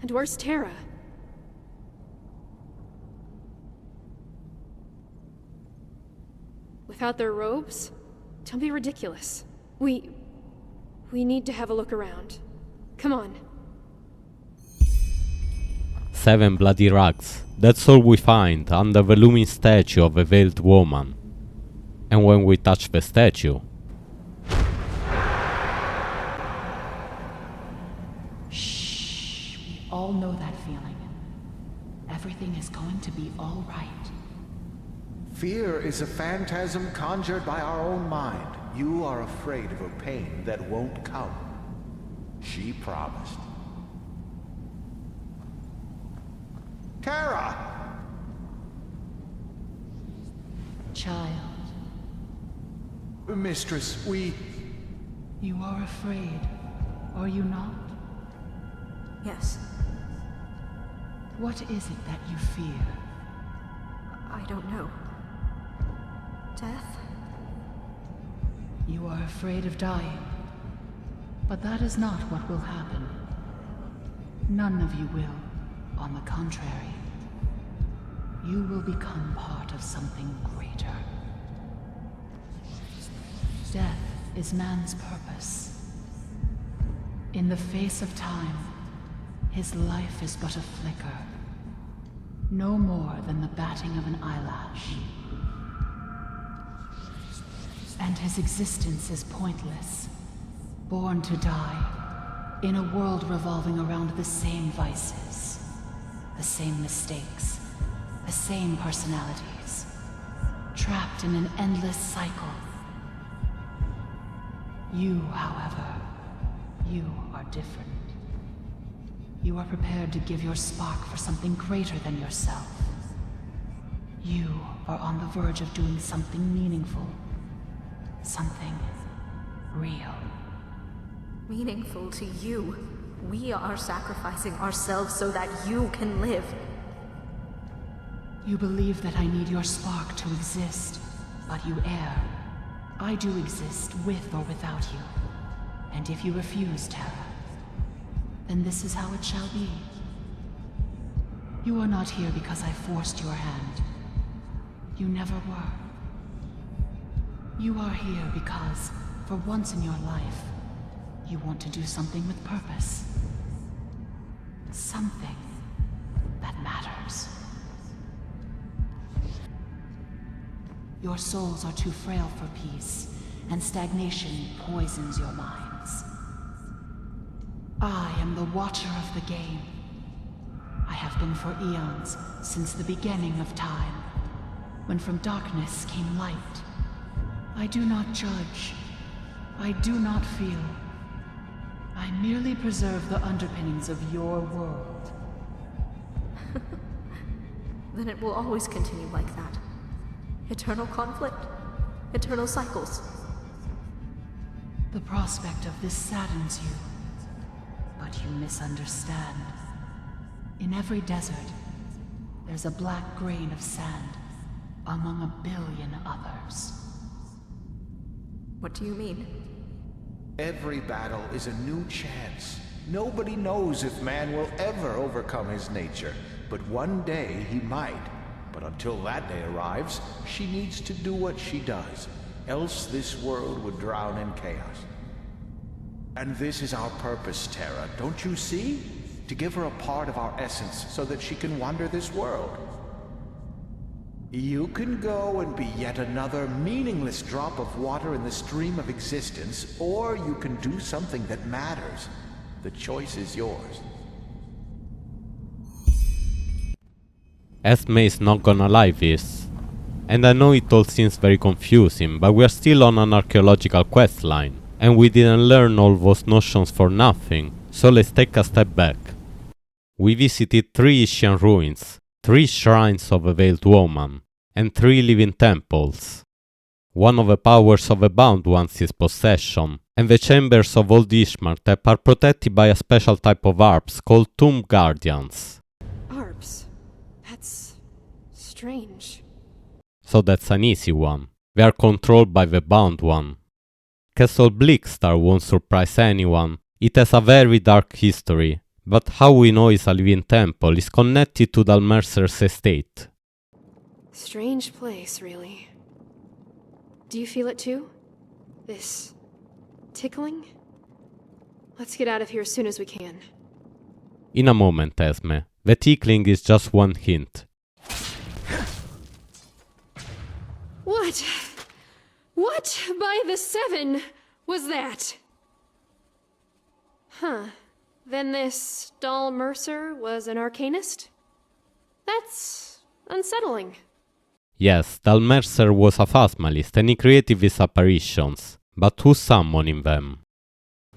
And where's Tara? Without their robes? Don't be ridiculous. We need to have a look around. Come on. 7 bloody rags. That's all we find under the looming statue of a veiled woman. And when we touch the statue... Shh. We all know that feeling. Everything is going to be all right. Fear is a phantasm conjured by our own mind. You are afraid of a pain that won't come. She promised. Tara! Child. Mistress, we... You are afraid, are you not? Yes. What is it that you fear? I don't know. Death? You are afraid of dying. But that is not what will happen. None of you will. On the contrary. You will become part of something greater. Death is man's purpose. In the face of time, his life is but a flicker. No more than the batting of an eyelash. And his existence is pointless. Born to die, in a world revolving around the same vices, the same mistakes, the same personalities, trapped in an endless cycle. You, however, you are different. You are prepared to give your spark for something greater than yourself. You are on the verge of doing something meaningful, something real. Meaningful to you. We are sacrificing ourselves so that you can live. You believe that I need your spark to exist, but you err. I do exist with or without you. And if you refuse, Terra, then this is how it shall be. You are not here because I forced your hand. You never were. You are here because, for once in your life, you want to do something with purpose. Something that matters. Your souls are too frail for peace, and stagnation poisons your minds. I am the watcher of the game. I have been for eons, since the beginning of time, when from darkness came light. I do not judge. I do not feel. I merely preserve the underpinnings of your world. Then it will always continue like that. Eternal conflict, eternal cycles. The prospect of this saddens you, but you misunderstand. In every desert, there's a black grain of sand among a billion others. What do you mean? Every battle is a new chance. Nobody knows if man will ever overcome his nature, but one day he might. But until that day arrives, she needs to do what she does, else this world would drown in chaos. And this is our purpose, Terra, don't you see? To give her a part of our essence so that she can wander this world. You can go and be yet another meaningless drop of water in the stream of existence, or you can do something that matters. The choice is yours. Esme is not gonna like this. And I know it all seems very confusing, but we are still on an archaeological questline, and we didn't learn all those notions for nothing, so let's take a step back. We visited 3 Ishyian ruins, 3 shrines of a veiled woman, and 3 living temples. One of the powers of the Bound Ones is possession, and the chambers of Old Ishmartep are protected by a special type of harps called Tomb Guardians. Arbs? That's strange. So that's an easy one. They are controlled by the Bound One. Castle Bleakstar won't surprise anyone. It has a very dark history, but how we know it's a living temple is connected to Dalmercer's estate. Strange place, really. Do you feel it too? This tickling? Let's get out of here as soon as we can. In a moment, Esme. The tickling is just one hint. What? What by the 7 was that? Huh. Then this Dalmercer was an arcanist? That's unsettling. Yes, Dalmercer was a phasmalist and he created these apparitions, but who's summoning them?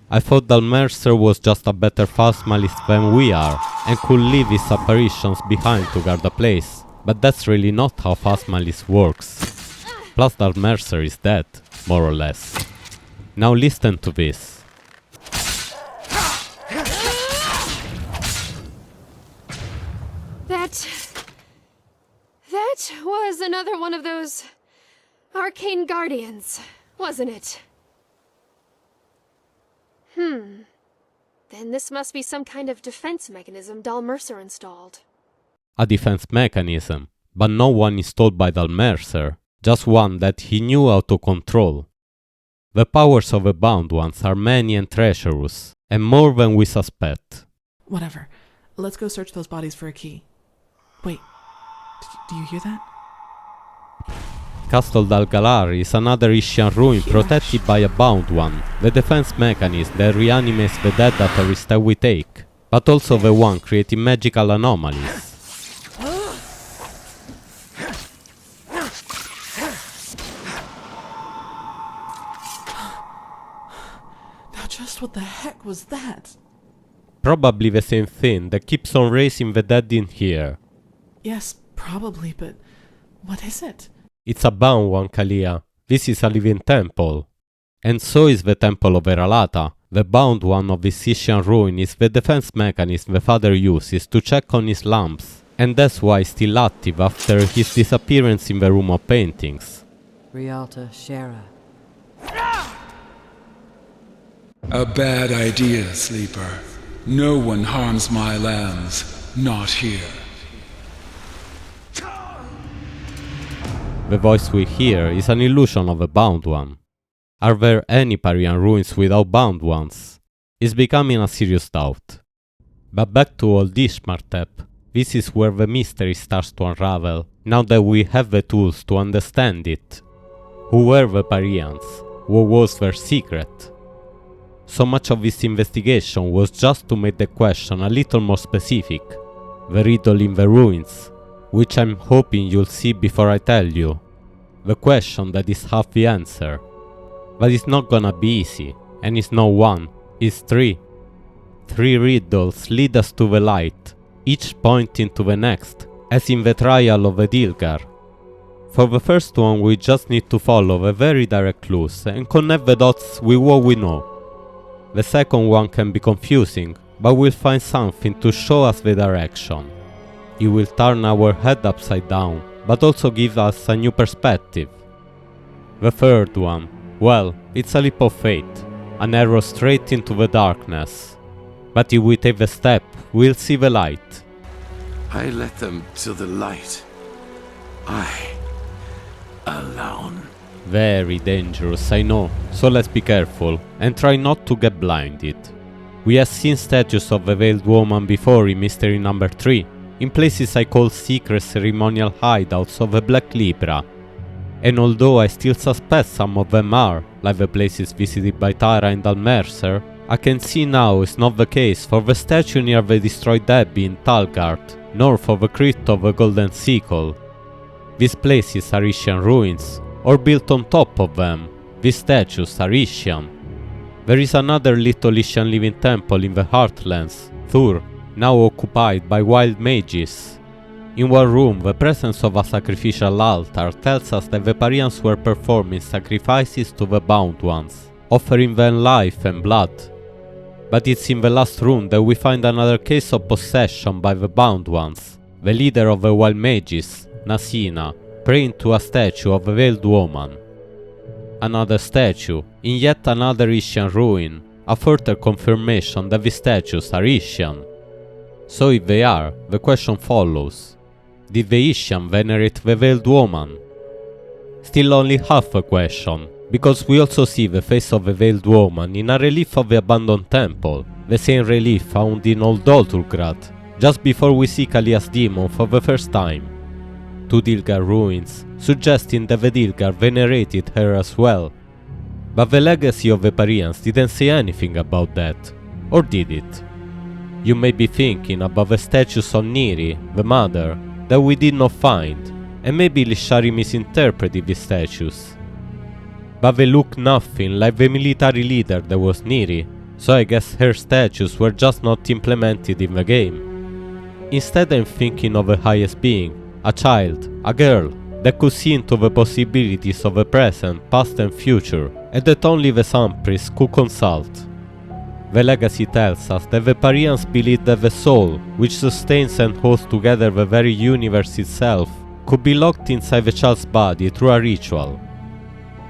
I thought Dalmercer was just a better phasmalist than we are, and could leave his apparitions behind to guard the place, but that's really not how phasmalist works. Plus Dalmercer is dead, more or less. Now listen to this. That was another one of those arcane guardians, wasn't it? Then this must be some kind of defense mechanism Dalmercer installed. A defense mechanism, but no one installed by Dalmercer, just one that he knew how to control. The powers of the Bound Ones are many and treacherous, and more than we suspect. Whatever. Let's go search those bodies for a key. Wait, do you hear that? Castle Dalgalar is another Ishyian ruin protected by a Bound One, the defense mechanism that reanimates the dead at a risk that we take, but also the one creating magical anomalies. Now just what the heck was that? Probably the same thing that keeps on raising the dead in here. Yes, probably, but what is it? It's a Bound One, Kalia. This is a living temple. And so is the temple of Eralata, The bound one of his Ishyian ruin is the defense mechanism the father uses to check on his lamps, and that's why it's still active after his disappearance in the room of paintings. Rialta Shara. A bad idea, Sleeper. No one harms my lambs. Not here. The voice we hear is an illusion of a bound one. Are there any Pyrean ruins without bound ones? It's becoming a serious doubt. But back to Old Ishmartep, this is where the mystery starts to unravel, now that we have the tools to understand it. Who were the Pyreans? What was their secret? So much of this investigation was just to make the question a little more specific. The riddle in the ruins, which I'm hoping you'll see before I tell you. The question that is half the answer. But it's not gonna be easy, and it's not one, it's three. 3 riddles lead us to the light, each pointing to the next, as in the trial of Edilgar. For the first one we just need to follow the very direct clues and connect the dots with what we know. The second one can be confusing, but we'll find something to show us the direction. It will turn our head upside down, but also give us a new perspective. The third one, well, it's a leap of faith, an arrow straight into the darkness. But if we take the step, we'll see the light. I led them to the light. Alone. Very dangerous, I know, so let's be careful and try not to get blinded. We have seen statues of the Veiled Woman before in Mystery number 3, in places I call secret ceremonial hideouts of the Black Libra. And although I still suspect some of them are, like the places visited by Tara and Dalmercer, I can see now is not the case for the statue near the destroyed Abbey in Talgard, nor for the crypt of the Golden Sickle. These places are Ishyian ruins, or built on top of them. These statues are Ishyian. There is another little Ishyian living temple in the Heartlands, Thur, now occupied by wild mages. In one room, the presence of a sacrificial altar tells us that the Pyreans were performing sacrifices to the bound ones, offering them life and blood. But it's in the last room that we find another case of possession by the bound ones, the leader of the wild mages, Nasina, praying to a statue of a veiled woman. Another statue, in yet another Ishyian ruin, a further confirmation that the statues are Ishyian. So if they are, the question follows: did the Ishyian venerate the veiled woman? Still only half a question, because we also see the face of the veiled woman in a relief of the abandoned temple, the same relief found in Old Dolturgrad, just before we see Kalia's demon for the first time. 2 Dilgar ruins, suggesting that the Dilgar venerated her as well. But the legacy of the Pyreans didn't say anything about that, or did it? You may be thinking about the statues of Niri, the mother, that we did not find, and maybe Lishari misinterpreted these statues. But they look nothing like the military leader that was Niri, so I guess her statues were just not implemented in the game. Instead I'm thinking of the highest being, a child, a girl, that could see into the possibilities of the present, past and future, and that only the Sun Priest could consult. The legacy tells us that the Pyreans believed that the soul, which sustains and holds together the very universe itself, could be locked inside the child's body through a ritual.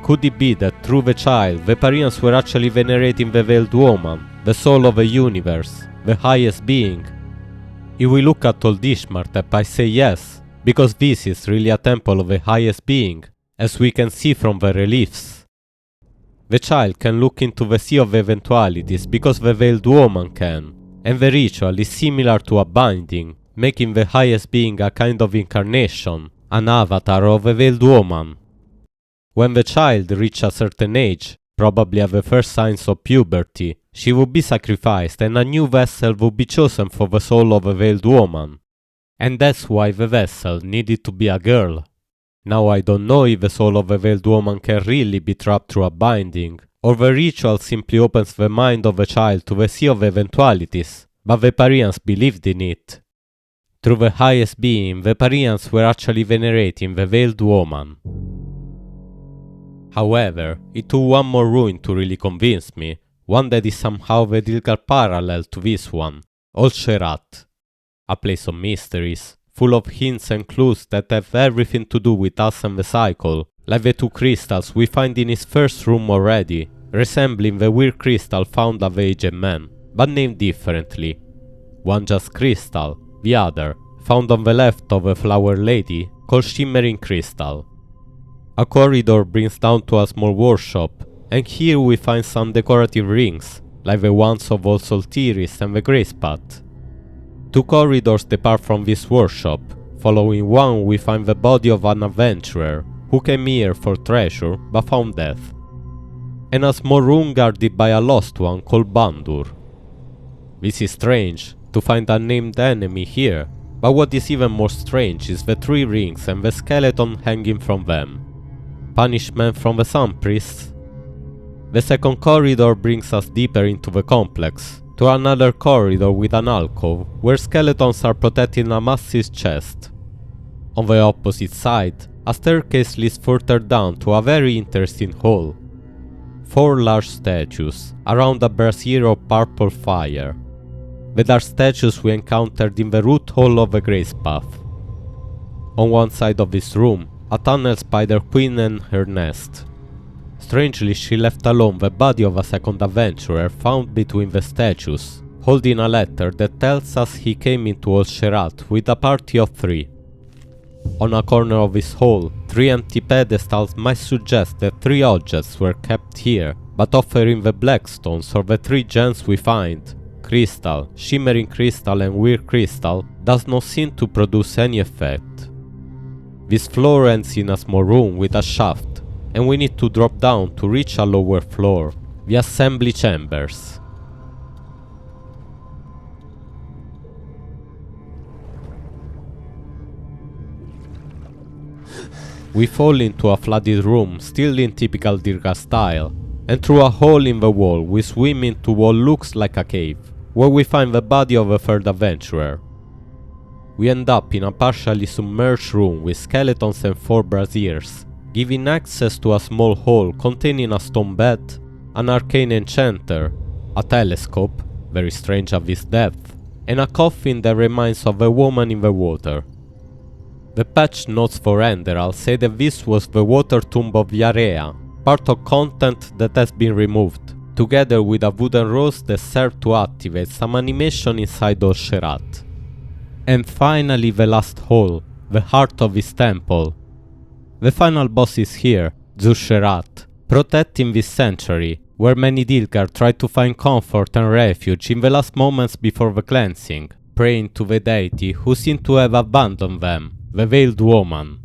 Could it be that through the child, the Pyreans were actually venerating the veiled woman, the soul of the universe, the highest being? If we look at Old Ishmartep, I say yes, because this is really a temple of the highest being, as we can see from the reliefs. The child can look into the sea of eventualities because the veiled woman can, and the ritual is similar to a binding, making the highest being a kind of incarnation, an avatar of the veiled woman. When the child reaches a certain age, probably at the first signs of puberty, she would be sacrificed and a new vessel would be chosen for the soul of the veiled woman. And that's why the vessel needed to be a girl. Now I don't know if the soul of a veiled woman can really be trapped through a binding, or the ritual simply opens the mind of a child to the sea of eventualities, but the Pyreans believed in it. Through the highest being, the Pyreans were actually venerating the veiled woman. However, it took one more ruin to really convince me, one that is somehow the legal parallel to this one, Old Sherat. A place of mysteries, full of hints and clues that have everything to do with us and the cycle, like the two crystals we find in his first room already, resembling the weird crystal found at the aged man, but named differently. One just crystal, the other, found on the left of a flower lady, called Shimmering Crystal. A corridor brings down to a small workshop, and here we find some decorative rings, like the ones of Old Soltiris and the Grace Path. Two corridors depart from this workshop. Following one we find the body of an adventurer, who came here for treasure but found death, and a small room guarded by a lost one called Bandur. This is strange, to find a named enemy here, but what is even more strange is the three rings and the skeleton hanging from them. Punishment from the Sun Priests? The second corridor brings us deeper into the complex, to another corridor with an alcove, where skeletons are protecting a massive chest. On the opposite side, a staircase leads further down to a very interesting hall. 4 large statues, around a brazier of purple fire. The dark statues we encountered in the root hall of the Grace Path. On one side of this room, a tunnel spider queen and her nest. Strangely, she left alone the body of a second adventurer found between the statues, holding a letter that tells us he came into Old Sherat with a party of 3. On a corner of this hall, 3 empty pedestals might suggest that 3 objects were kept here, but offering the black stones or the 3 gems we find, crystal, shimmering crystal and weird crystal, does not seem to produce any effect. This floor ends in a small room with a shaft, and we need to drop down to reach a lower floor, the assembly chambers. We fall into a flooded room still in typical Dirga style, and through a hole in the wall we swim into what looks like a cave, where we find the body of a third adventurer. We end up in a partially submerged room with skeletons and 4 braziers, giving access to a small hall containing a stone bed, an arcane enchanter, a telescope, very strange at this depth, and a coffin that reminds of a woman in the water. The patch notes for Enderal say that this was the water tomb of Yarea, part of content that has been removed, together with a wooden rose that served to activate some animation inside Old Sherat. And finally the last hall, the heart of his temple. The final boss is here, Zur Sherat, protecting this sanctuary, where many Dilgar try to find comfort and refuge in the last moments before the cleansing, praying to the deity who seemed to have abandoned them, the Veiled Woman.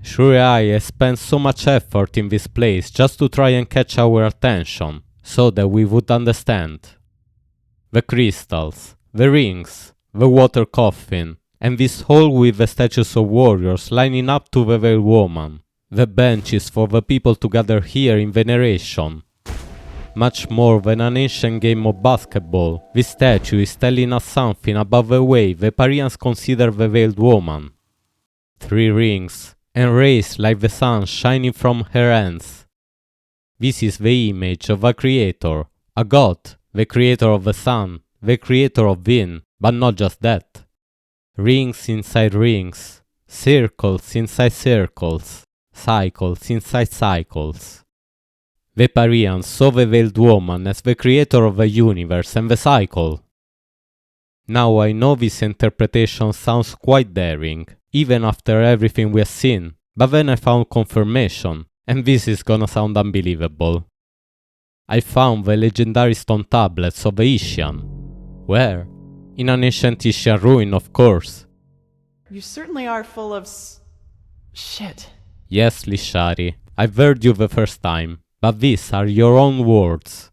Shuri has spent so much effort in this place just to try and catch our attention, so that we would understand. The crystals, the rings, the water coffin, and this hall with the statues of warriors lining up to the Veiled Woman, the benches for the people to gather here in veneration. Much more than an ancient game of basketball, this statue is telling us something about the way the Pyreans consider the Veiled Woman. 3 rings, and rays like the sun shining from her hands. This is the image of a creator, a god, the creator of the sun, the creator of Vin, but not just that. Rings inside rings, circles inside circles, cycles inside cycles. The Pyreans saw the Veiled Woman as the creator of the universe and the cycle. Now I know this interpretation sounds quite daring, even after everything we have seen, but then I found confirmation, and this is gonna sound unbelievable. I found the legendary stone tablets of the Ishyian. Where? In an ancient Ishyian ruin, of course. You certainly are full of shit. Yes, Lishari, I've heard you the first time, but these are your own words.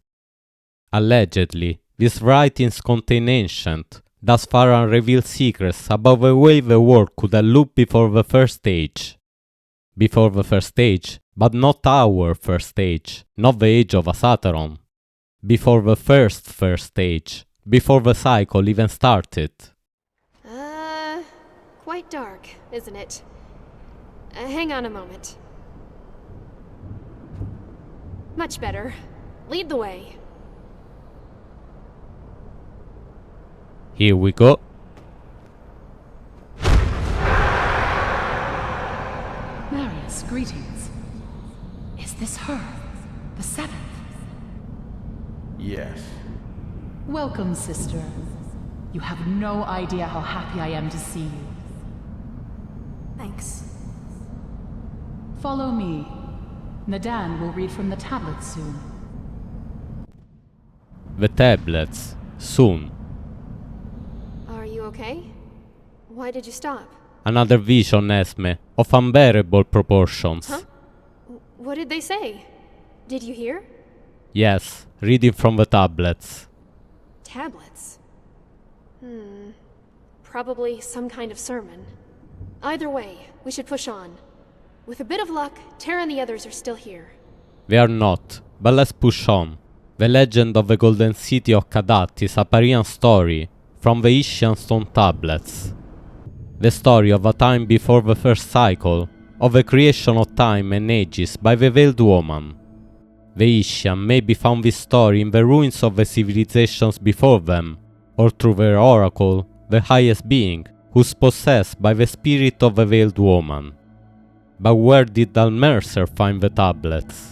Allegedly, these writings contain ancient, thus far unrevealed secrets about the way the world could have looked before the first age. Before the first age, but not our first age, not the age of Asateron. Before the first age. Before the cycle even started. Quite dark, isn't it? Hang on a moment. Much better. Lead the way. Here we go. Marius, greetings. Is this her? The seventh? Yes. Welcome, sister. You have no idea how happy I am to see you. Thanks. Follow me. Nadan will read from the tablets soon. The tablets. Soon. Are you okay? Why did you stop? Another vision, Esme, of unbearable proportions. Huh? What did they say? Did you hear? Yes, reading from the tablets. Tablets? Probably some kind of sermon. Either way, we should push on. With a bit of luck, Terra and the others are still here. They are not, but let's push on. The legend of the Golden City of Kadath is a Pyrean story from the Ishyian stone tablets. The story of a time before the first cycle, of the creation of time and ages by the Veiled Woman. The Ishyian maybe found this story in the ruins of the civilizations before them, or through their oracle, the highest being, who's possessed by the spirit of the Veiled Woman. But where did Dalmercer find the tablets?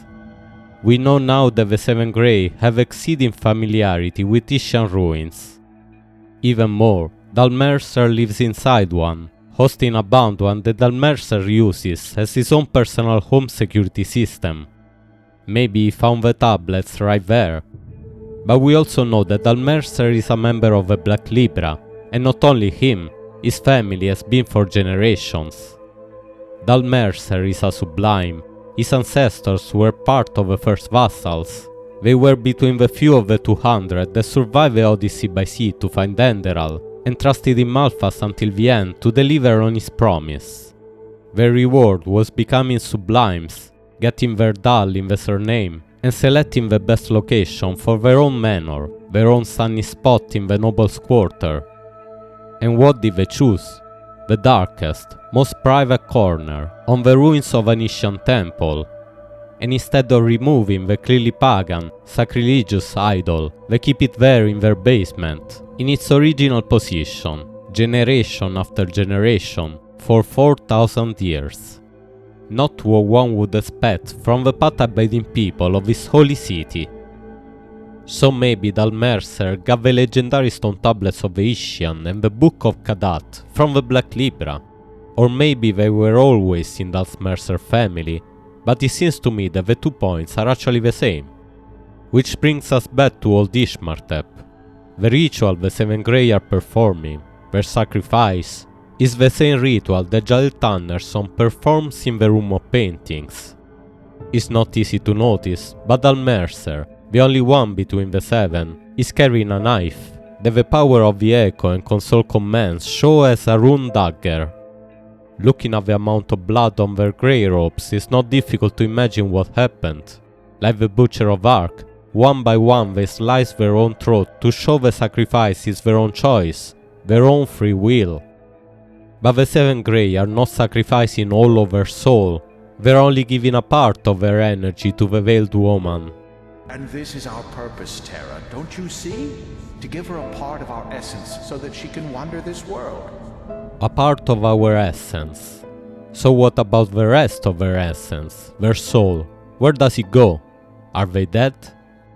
We know now that the Seven Grey have exceeding familiarity with Ishyian ruins. Even more, Dalmercer lives inside one, hosting a bound one that Dalmercer uses as his own personal home security system. Maybe he found the tablets right there. But we also know that Dalmercer is a member of the Black Libra, and not only him, his family has been for generations. Dalmercer is a sublime. His ancestors were part of the first vassals. They were between the few of the 200 that survived the Odyssey by sea to find Enderal, and trusted in Malphas until the end to deliver on his promise. Their reward was becoming sublimes, getting Verdal in the surname, and selecting the best location for their own manor, their own sunny spot in the Noble's Quarter. And what did they choose? The darkest, most private corner, on the ruins of an Ishyian temple. And instead of removing the clearly pagan, sacrilegious idol, they keep it there in their basement, in its original position, generation after generation, for 4,000 years. Not what one would expect from the path-abiding people of this holy city. So maybe Dalmercer got the legendary stone tablets of the Ishyian and the Book of Kadath from the Black Libra. Or maybe they were always in Dalmercer family, but it seems to me that the 2 points are actually the same. Which brings us back to Old Ishmartep. The ritual the Seven Grey are performing, their sacrifice, is the same ritual that Jalil Tannerson performs in the Room of Paintings. It's not easy to notice, but Dalmercer, the only one between the seven, is carrying a knife that the power of the Echo and Console commands show as a rune dagger. Looking at the amount of blood on their grey robes, it's not difficult to imagine what happened. Like the Butcher of Ark, one by one they slice their own throat to show the sacrifice is their own choice, their own free will. But the Seven Grey are not sacrificing all of their soul, they're only giving a part of their energy to the Veiled Woman. And this is our purpose, Terra, don't you see? To give her a part of our essence so that she can wander this world. A part of our essence. So what about the rest of their essence, their soul? Where does it go? Are they dead?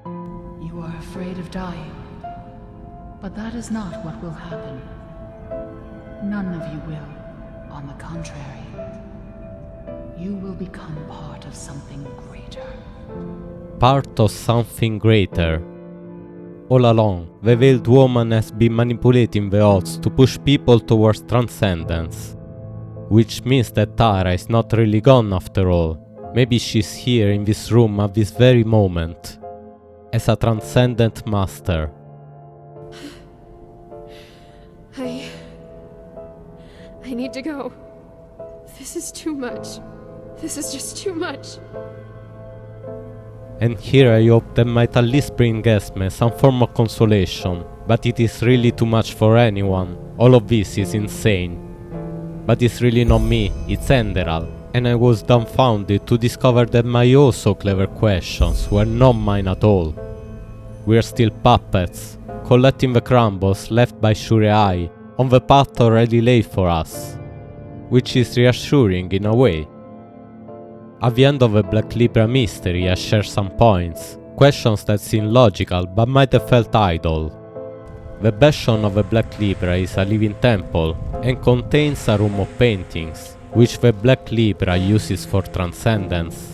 You are afraid of dying. But that is not what will happen. None of you will. On the contrary. You will become part of something greater. Part of something greater. All along, the Veiled Woman has been manipulating the odds to push people towards transcendence. Which means that Tara is not really gone after all. Maybe she's here in this room at this very moment. As a transcendent master. I need to go. This is too much. This is just too much. And here I hope that might at least bring Esme some form of consolation, but it is really too much for anyone. All of this is insane. But it's really not me, it's Enderal, and I was dumbfounded to discover that my also clever questions were not mine at all. We're still puppets, collecting the crumbles left by Shurei on the path already laid for us, which is reassuring in a way. At the end of the Black Libra mystery I share some points, questions that seem logical but might have felt idle. The bastion of the Black Libra is a living temple and contains a room of paintings, which the Black Libra uses for transcendence.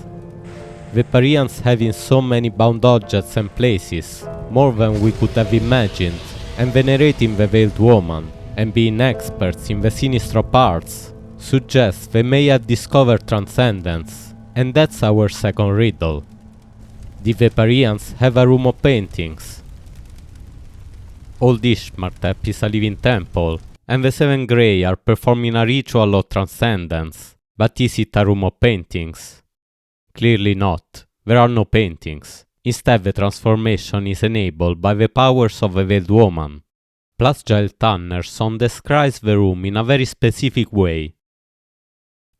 The Pyreans having so many bound objects and places, more than we could have imagined, and venerating the Veiled Woman, and being experts in the sinister parts, suggests they may have discovered transcendence, and that's our second riddle. Did the Pyreans have a room of paintings? Old Ishmartep is a living temple, and the Seven Grey are performing a ritual of transcendence, but is it a room of paintings? Clearly not. There are no paintings. Instead, the transformation is enabled by the powers of the Veiled Woman. Plus, Giles Tannerson describes the room in a very specific way.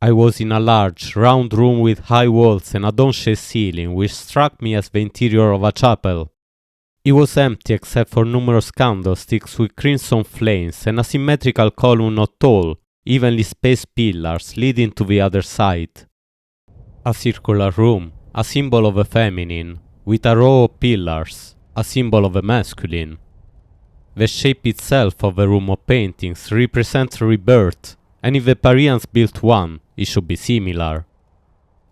I was in a large, round room with high walls and a dome-shaped ceiling which struck me as the interior of a chapel. It was empty except for numerous candlesticks with crimson flames and a symmetrical column of tall, evenly spaced pillars leading to the other side. A circular room, a symbol of the feminine, with a row of pillars, a symbol of the masculine. The shape itself of the room of paintings represents rebirth, and if the Pyreans built one, it should be similar.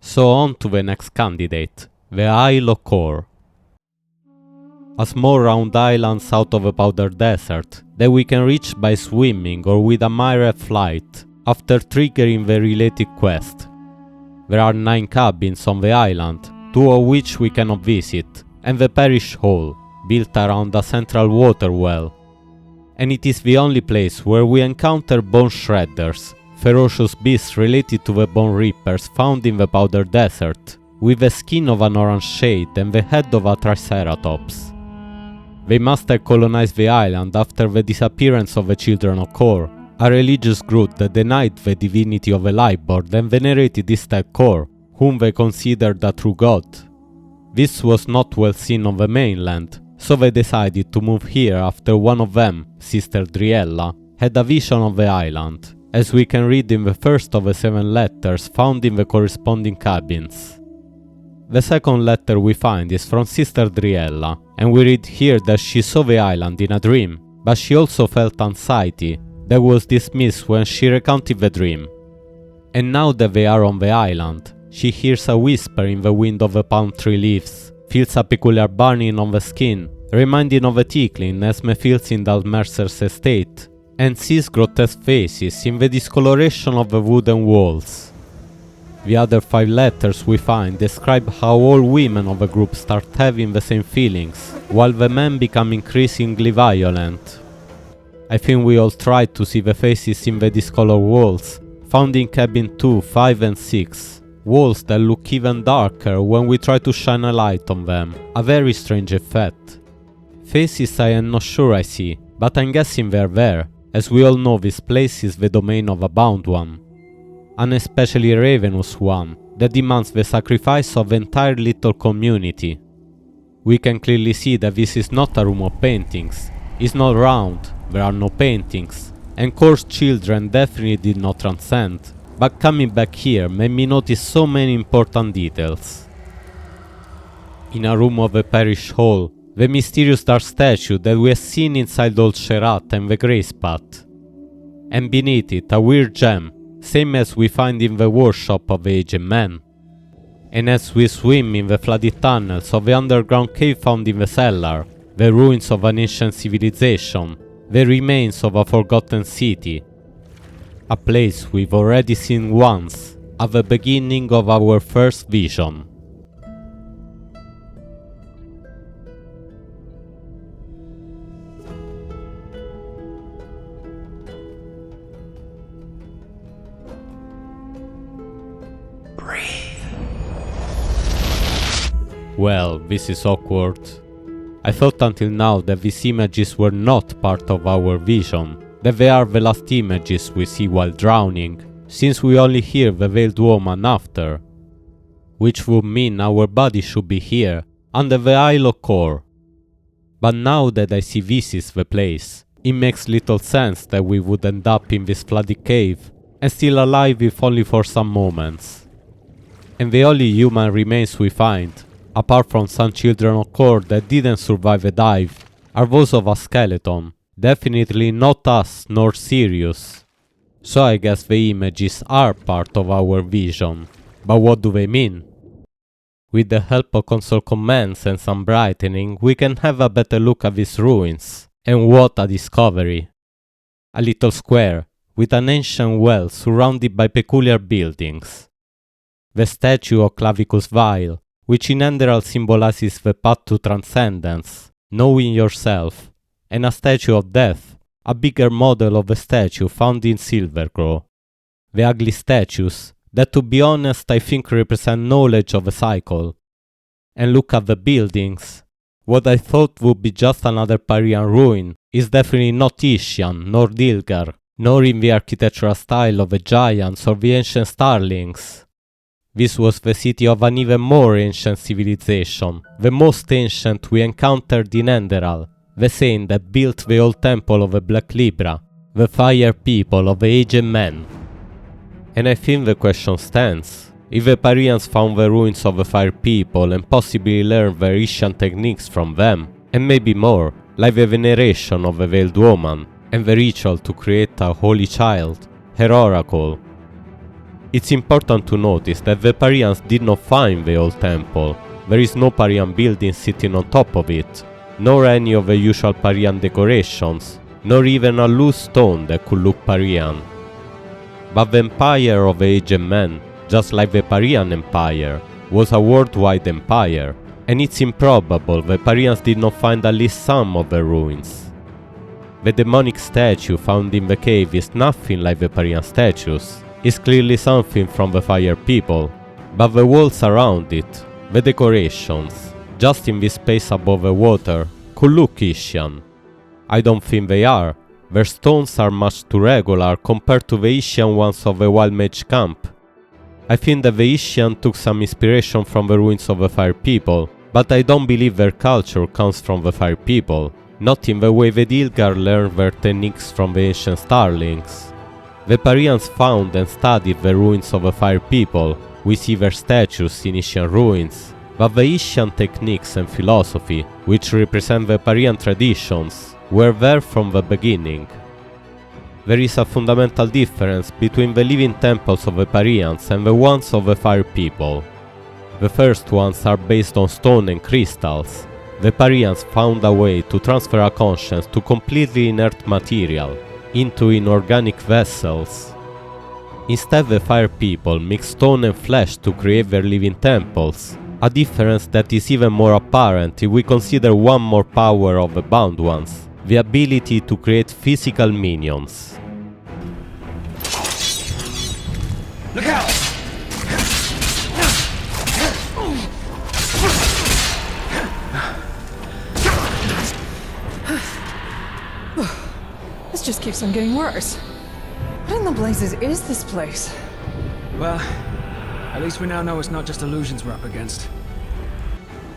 So on to the next candidate, the Isle of Kor. A small round island south of the Powder Desert that we can reach by swimming or with a myriad flight after triggering the related quest. There are 9 cabins on the island, 2 of which we cannot visit, and the parish hall, built around a central water well. And it is the only place where we encounter bone shredders, ferocious beasts related to the bone reapers found in the Powder Desert, with the skin of an orange shade and the head of a triceratops. They must have colonized the island after the disappearance of the Children of Kor, a religious group that denied the divinity of the Lightboard and venerated instead Kor, whom they considered a true god. This was not well seen on the mainland, so they decided to move here after one of them, Sister Driella, had a vision of the island, as we can read in the first of the 7 letters found in the corresponding cabins. The second letter we find is from Sister Driella, and we read here that she saw the island in a dream, but she also felt anxiety that was dismissed when she recounted the dream. And now that they are on the island, she hears a whisper in the wind of the palm tree leaves, feels a peculiar burning on the skin, reminding of a tickling Esme feels in Dalmercer's estate, and sees grotesque faces in the discoloration of the wooden walls. The other 5 letters we find describe how all women of the group start having the same feelings, while the men become increasingly violent. I think we all tried to see the faces in the discolored walls, found in cabin 2, 5 and 6, walls that look even darker when we try to shine a light on them, a very strange effect. Faces I am not sure I see, but I'm guessing they're there, as we all know this place is the domain of a bound one. An especially ravenous one, that demands the sacrifice of the entire little community. We can clearly see that this is not a room of paintings, it's not round, there are no paintings, and Kor's children definitely did not transcend, but coming back here made me notice so many important details. In a room of the parish hall, the mysterious dark statue that we have seen inside Old Sherat and the Grey Spot, and beneath it a weird gem, same as we find in the workshop of the aged man. And as we swim in the flooded tunnels of the underground cave found in the cellar, the ruins of an ancient civilization, the remains of a forgotten city, a place we've already seen once, at the beginning of our first vision. Well, this is awkward. I thought until now that these images were not part of our vision, that they are the last images we see while drowning, since we only hear the Veiled Woman after. Which would mean our body should be here, under the Isle of Kor. But now that I see this is the place, it makes little sense that we would end up in this flooded cave, and still alive if only for some moments. And the only human remains we find, apart from some children of Kopp that didn't survive a dive, are those of a skeleton, definitely not us nor Sirius. So I guess the images are part of our vision, but what do they mean? With the help of console commands and some brightening, we can have a better look at these ruins, and what a discovery! A little square, with an ancient well surrounded by peculiar buildings. The statue of Clavicus Vile, which in Enderal symbolizes the path to transcendence, knowing yourself, and a statue of death, a bigger model of a statue found in Silvercrow. The ugly statues, that to be honest I think represent knowledge of a cycle. And look at the buildings. What I thought would be just another Pyrean ruin is definitely not Ishyian nor Dilgar, nor in the architectural style of the giants or the ancient starlings. This was the city of an even more ancient civilization, the most ancient we encountered in Enderal, the same that built the old temple of the Black Libra, the fire people of the aged men. And I think the question stands, if the Pyreans found the ruins of the fire people and possibly learned their Ishyian techniques from them, and maybe more, like the veneration of the veiled woman, and the ritual to create a holy child, her oracle. It's important to notice that the Pyreans did not find the old temple. There is no Pyrean building sitting on top of it, nor any of the usual Pyrean decorations, nor even a loose stone that could look Pyrean. But the empire of the aged men, just like the Pyrean Empire, was a worldwide empire, and it's improbable the Pyreans did not find at least some of the ruins. The demonic statue found in the cave is nothing like the Pyrean statues. It's clearly something from the fire people, but the walls around it, the decorations, just in this space above the water, could look Ishyian. I don't think they are. Their stones are much too regular compared to the Ishyian ones of the Wild Mage camp. I think that the Ishyian took some inspiration from the ruins of the fire people, but I don't believe their culture comes from the fire people, not in the way the Dilgar learned their techniques from the ancient starlings. The Pyreans found and studied the ruins of the fire people. We see their statues in Ishyian ruins, but the Ishyian techniques and philosophy, which represent the Pyrean traditions, were there from the beginning. There is a fundamental difference between the living temples of the Pyreans and the ones of the fire people. The first ones are based on stone and crystals. The Pyreans found a way to transfer a conscience to completely inert material, into inorganic vessels. Instead, the fire people mix stone and flesh to create their living temples, a difference that is even more apparent if we consider one more power of the bound ones, the ability to create physical minions. Look out! This just keeps on getting worse. What in the blazes is this place? Well, at least we now know it's not just illusions we're up against.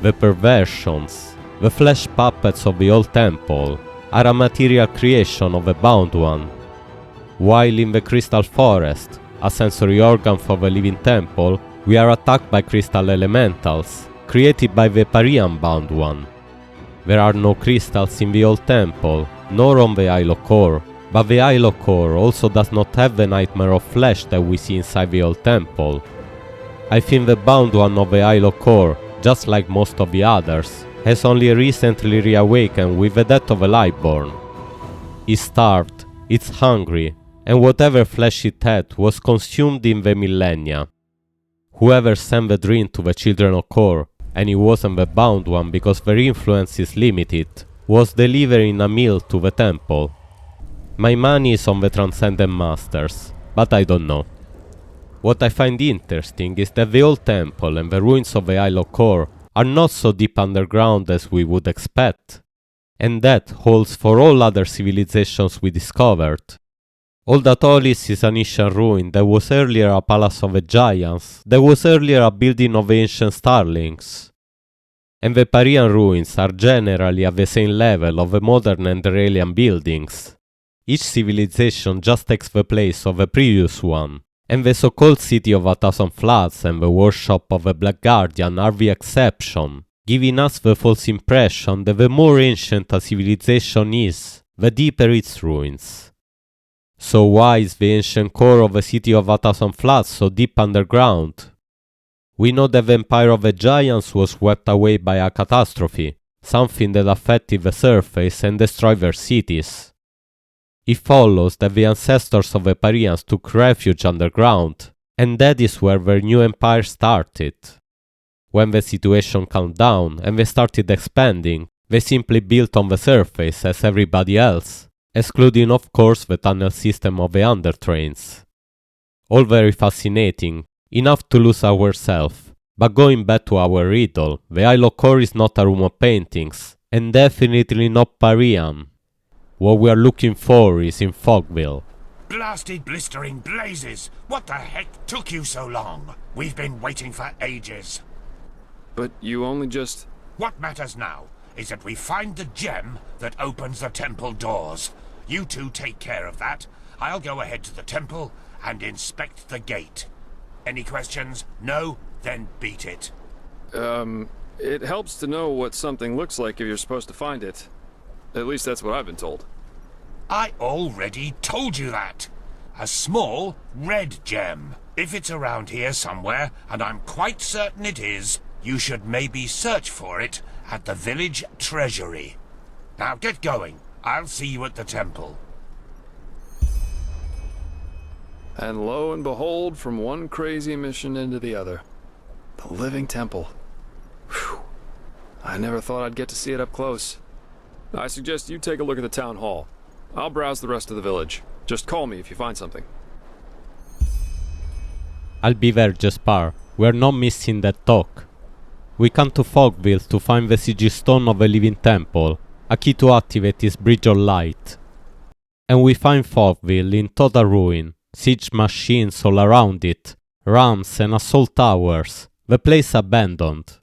The perversions, the flesh puppets of the old temple, are a material creation of the bound one. While in the crystal forest, a sensory organ for the living temple, we are attacked by crystal elementals, created by the Pyrean bound one. There are no crystals in the old temple, nor on the Isle of Kopp, but the Isle of Kopp also does not have the nightmare of flesh that we see inside the old temple. I think the bound one of the Isle of Kopp, just like most of the others, has only recently reawakened with the death of a Lightborn. It's starved, it's hungry, and whatever flesh it had was consumed in the millennia. Whoever sent the dream to the children of Kopp, and it wasn't the bound one because their influence is limited, was delivering a meal to the temple. My money is on the Transcendent Masters, but I don't know. What I find interesting is that the old temple and the ruins of the Isle of Kopp are not so deep underground as we would expect, and that holds for all other civilizations we discovered. Old Atolis is an Ishyian ruin that was earlier a palace of the giants, that was earlier a building of the ancient starlings. and the Pyrean ruins are generally at the same level of the modern Enderalian buildings. Each civilization just takes the place of the previous one, and the so-called City of 1,000 Floods and the Workshop of the Black Guardian are the exception, giving us the false impression that the more ancient a civilization is, the deeper its ruins. So why is the ancient core of the City of 1,000 Floods so deep underground? We know that the Empire of the Giants was swept away by a catastrophe, something that affected the surface and destroyed their cities. It follows that the ancestors of the Pyreans took refuge underground, and that is where their new empire started. When the situation calmed down and they started expanding, they simply built on the surface as everybody else, excluding of course the tunnel system of the undertrains. All very fascinating, enough to lose ourselves, but going back to our riddle, the Isle of Core is not a room of paintings, and definitely not Pyrean. What we are looking for is in Fogville. Blasted blistering blazes! What the heck took you so long? We've been waiting for ages. But you only just... What matters now is that we find the gem that opens the temple doors. You two take care of that. I'll go ahead to the temple and inspect the gate. Any questions? No? Then beat it. It helps to know what something looks like if you're supposed to find it. At least that's what I've been told. I already told you that. A small, red gem. If it's around here somewhere, and I'm quite certain it is, you should maybe search for it at the village treasury. Now get going. I'll see you at the temple. And lo and behold, from one crazy mission into the other. The Living Temple. Whew. I never thought I'd get to see it up close. I suggest you take a look at the town hall. I'll browse the rest of the village. Just call me if you find something. I'll be there, Jespar. We're not missing that talk. We come to Fogville to find the sigil stone of the Living Temple, a key to activate this Bridge of Light. And we find Fogville in total ruin, siege machines all around it, rams and assault towers, the place abandoned.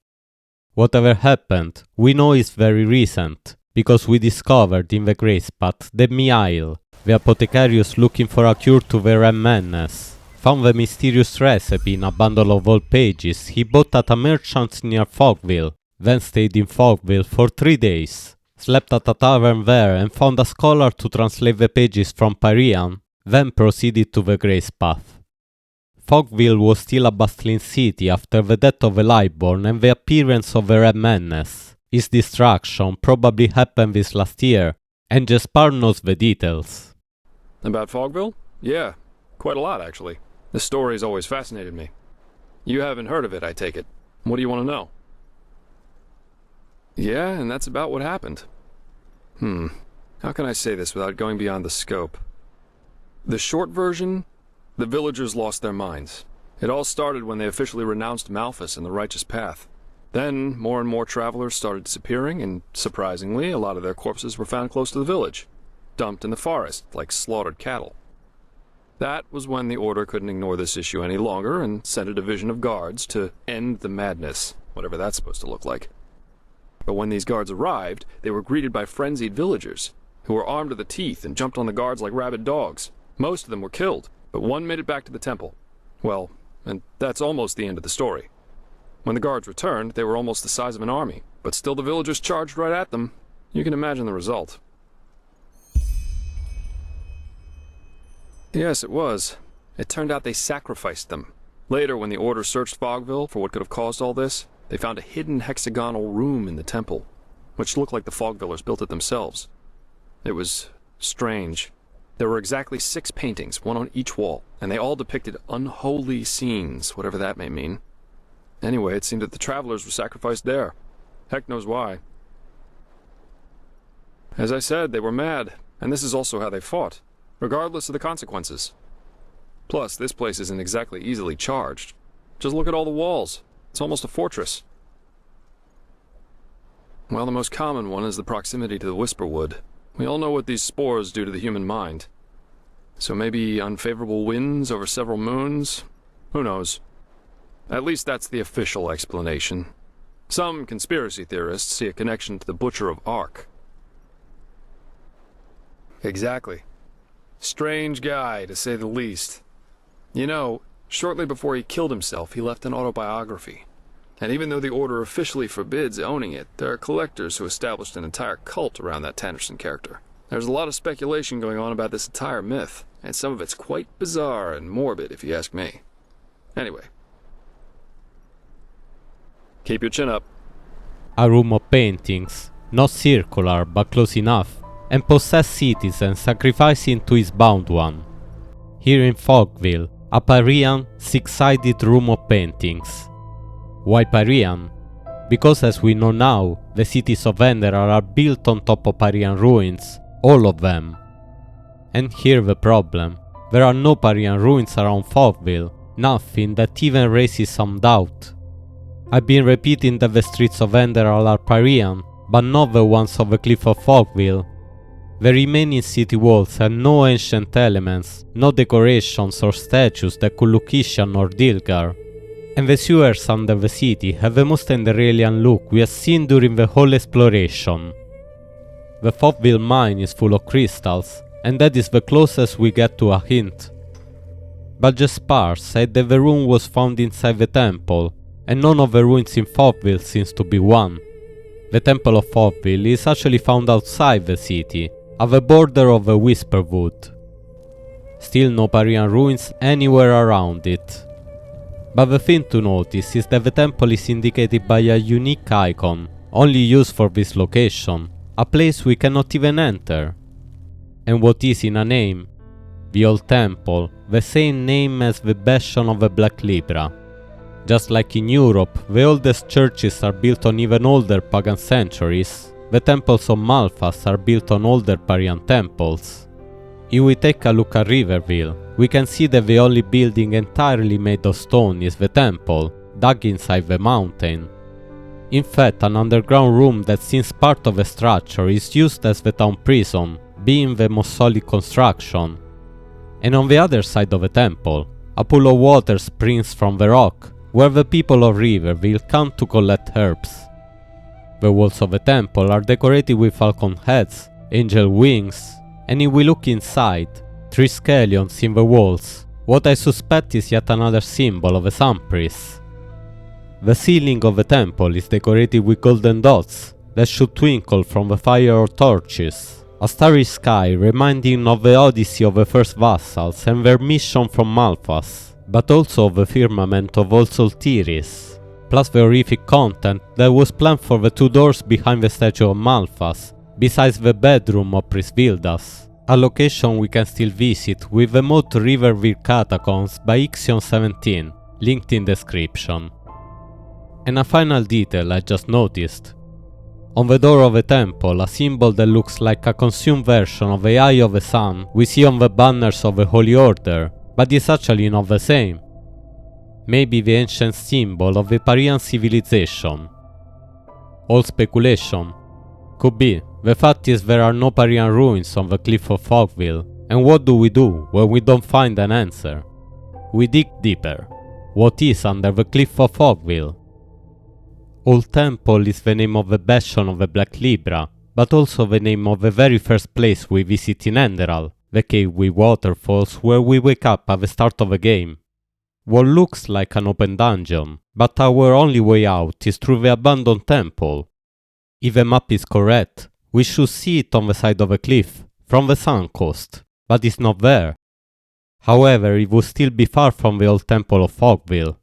Whatever happened, we know is very recent, because we discovered in the Grace Path that Mihail, the apothecarius looking for a cure to the Red Madness, found the mysterious recipe in a bundle of old pages he bought at a merchant's near Fogville, then stayed in Fogville for 3 days, slept at a tavern there and found a scholar to translate the pages from Pyrean, then proceeded to the Grace Path. Fogville was still a bustling city after the death of the Lightborn and the appearance of the Red Madness. His destruction probably happened this last year, and Jespar knows the details. About Fogville? Yeah, quite a lot actually. The story's always fascinated me. You haven't heard of it, I take it. What do you want to know? Yeah, and that's about what happened. How can I say this without going beyond the scope? The short version, the villagers lost their minds. It all started when they officially renounced Malphas and the righteous path. Then, more and more travelers started disappearing, and surprisingly, a lot of their corpses were found close to the village, dumped in the forest like slaughtered cattle. That was when the Order couldn't ignore this issue any longer and sent a division of guards to end the madness, whatever that's supposed to look like. But when these guards arrived, they were greeted by frenzied villagers, who were armed to the teeth and jumped on the guards like rabid dogs. Most of them were killed, but one made it back to the temple. Well, and that's almost the end of the story. When the guards returned, they were almost the size of an army, but still the villagers charged right at them. You can imagine the result. Yes, it was. It turned out they sacrificed them. Later, when the Order searched Fogville for what could have caused all this, they found a hidden hexagonal room in the temple, which looked like the Fogvillers built it themselves. It was strange. There were exactly 6 paintings, one on each wall, and they all depicted unholy scenes, whatever that may mean. Anyway, it seemed that the travelers were sacrificed there. Heck knows why. As I said, they were mad, and this is also how they fought, regardless of the consequences. Plus, this place isn't exactly easily charged. Just look at all the walls. It's almost a fortress. Well, the most common one is the proximity to the Whisperwood. We all know what these spores do to the human mind. So maybe unfavorable winds over several moons? Who knows? At least that's the official explanation. Some conspiracy theorists see a connection to the Butcher of Ark. Exactly. Strange guy, to say the least. You know, shortly before he killed himself, he left an autobiography. And even though the Order officially forbids owning it, there are collectors who established an entire cult around that Tanderson character. There's a lot of speculation going on about this entire myth, and some of it's quite bizarre and morbid, if you ask me. Anyway. Keep your chin up. A room of paintings, not circular but close enough, and possessed citizens sacrificing to his bound one. Here in Fogville, a Pyrean, six-sided room of paintings. Why Pyrean? Because as we know now, the cities of Enderal are built on top of Pyrean ruins, all of them. And here the problem, there are no Pyrean ruins around Fogville, nothing that even raises some doubt. I've been repeating that the streets of Enderal are Pyrean, but not the ones of the cliff of Fogville. The remaining city walls have no ancient elements, no decorations or statues that could look Ishyian or Dilgar. And the sewers under the city have the most Enderalian look we have seen during the whole exploration. The Fogville mine is full of crystals, and that is the closest we get to a hint. But Jespar said that the room was found inside the temple, and none of the ruins in Fogville seems to be one. The Temple of Fogville is actually found outside the city, at the border of the Whisperwood. Still no Pyrean ruins anywhere around it. But the thing to notice is that the temple is indicated by a unique icon, only used for this location, a place we cannot even enter. And what is in a name? The old temple, the same name as the Bastion of the Black Libra. Just like in Europe, the oldest churches are built on even older pagan centuries, the temples of Malphas are built on older Pyrean temples. If we take a look at Riverville, we can see that the only building entirely made of stone is the temple, dug inside the mountain. In fact, an underground room that seems part of the structure is used as the town prison, being the most solid construction. And on the other side of the temple, a pool of water springs from the rock, where the people of Riverville come to collect herbs. The walls of the temple are decorated with falcon heads, angel wings, and if we look inside, 3 scallions in the walls, what I suspect is yet another symbol of the Sun Priest. The ceiling of the temple is decorated with golden dots that should twinkle from the fire or torches, a starry sky reminding of the odyssey of the first vassals and their mission from Malphas, but also of the firmament of Old Soltiris, plus the horrific content that was planned for the 2 doors behind the statue of Malphas, besides the bedroom of Priest Vildas, a location we can still visit with the mod Riverville Catacombs by IxionXVII, linked in description. And a final detail I just noticed. On the door of the temple, a symbol that looks like a consumed version of the Eye of the Sun we see on the banners of the Holy Order, but is actually not the same. Maybe the ancient symbol of the Pyrean civilization. All speculation. Could be. The fact is there are no Pyrean ruins on the cliff of Fogville, and what do we do when we don't find an answer? We dig deeper. What is under the cliff of Fogville? Old Temple is the name of the Bastion of the Black Libra, but also the name of the very first place we visit in Enderal, the cave with waterfalls where we wake up at the start of the game. What looks like an open dungeon, but our only way out is through the abandoned temple. If the map is correct, we should see it on the side of a cliff, from the sun coast, but it's not there. However, it would still be far from the old temple of Fogville.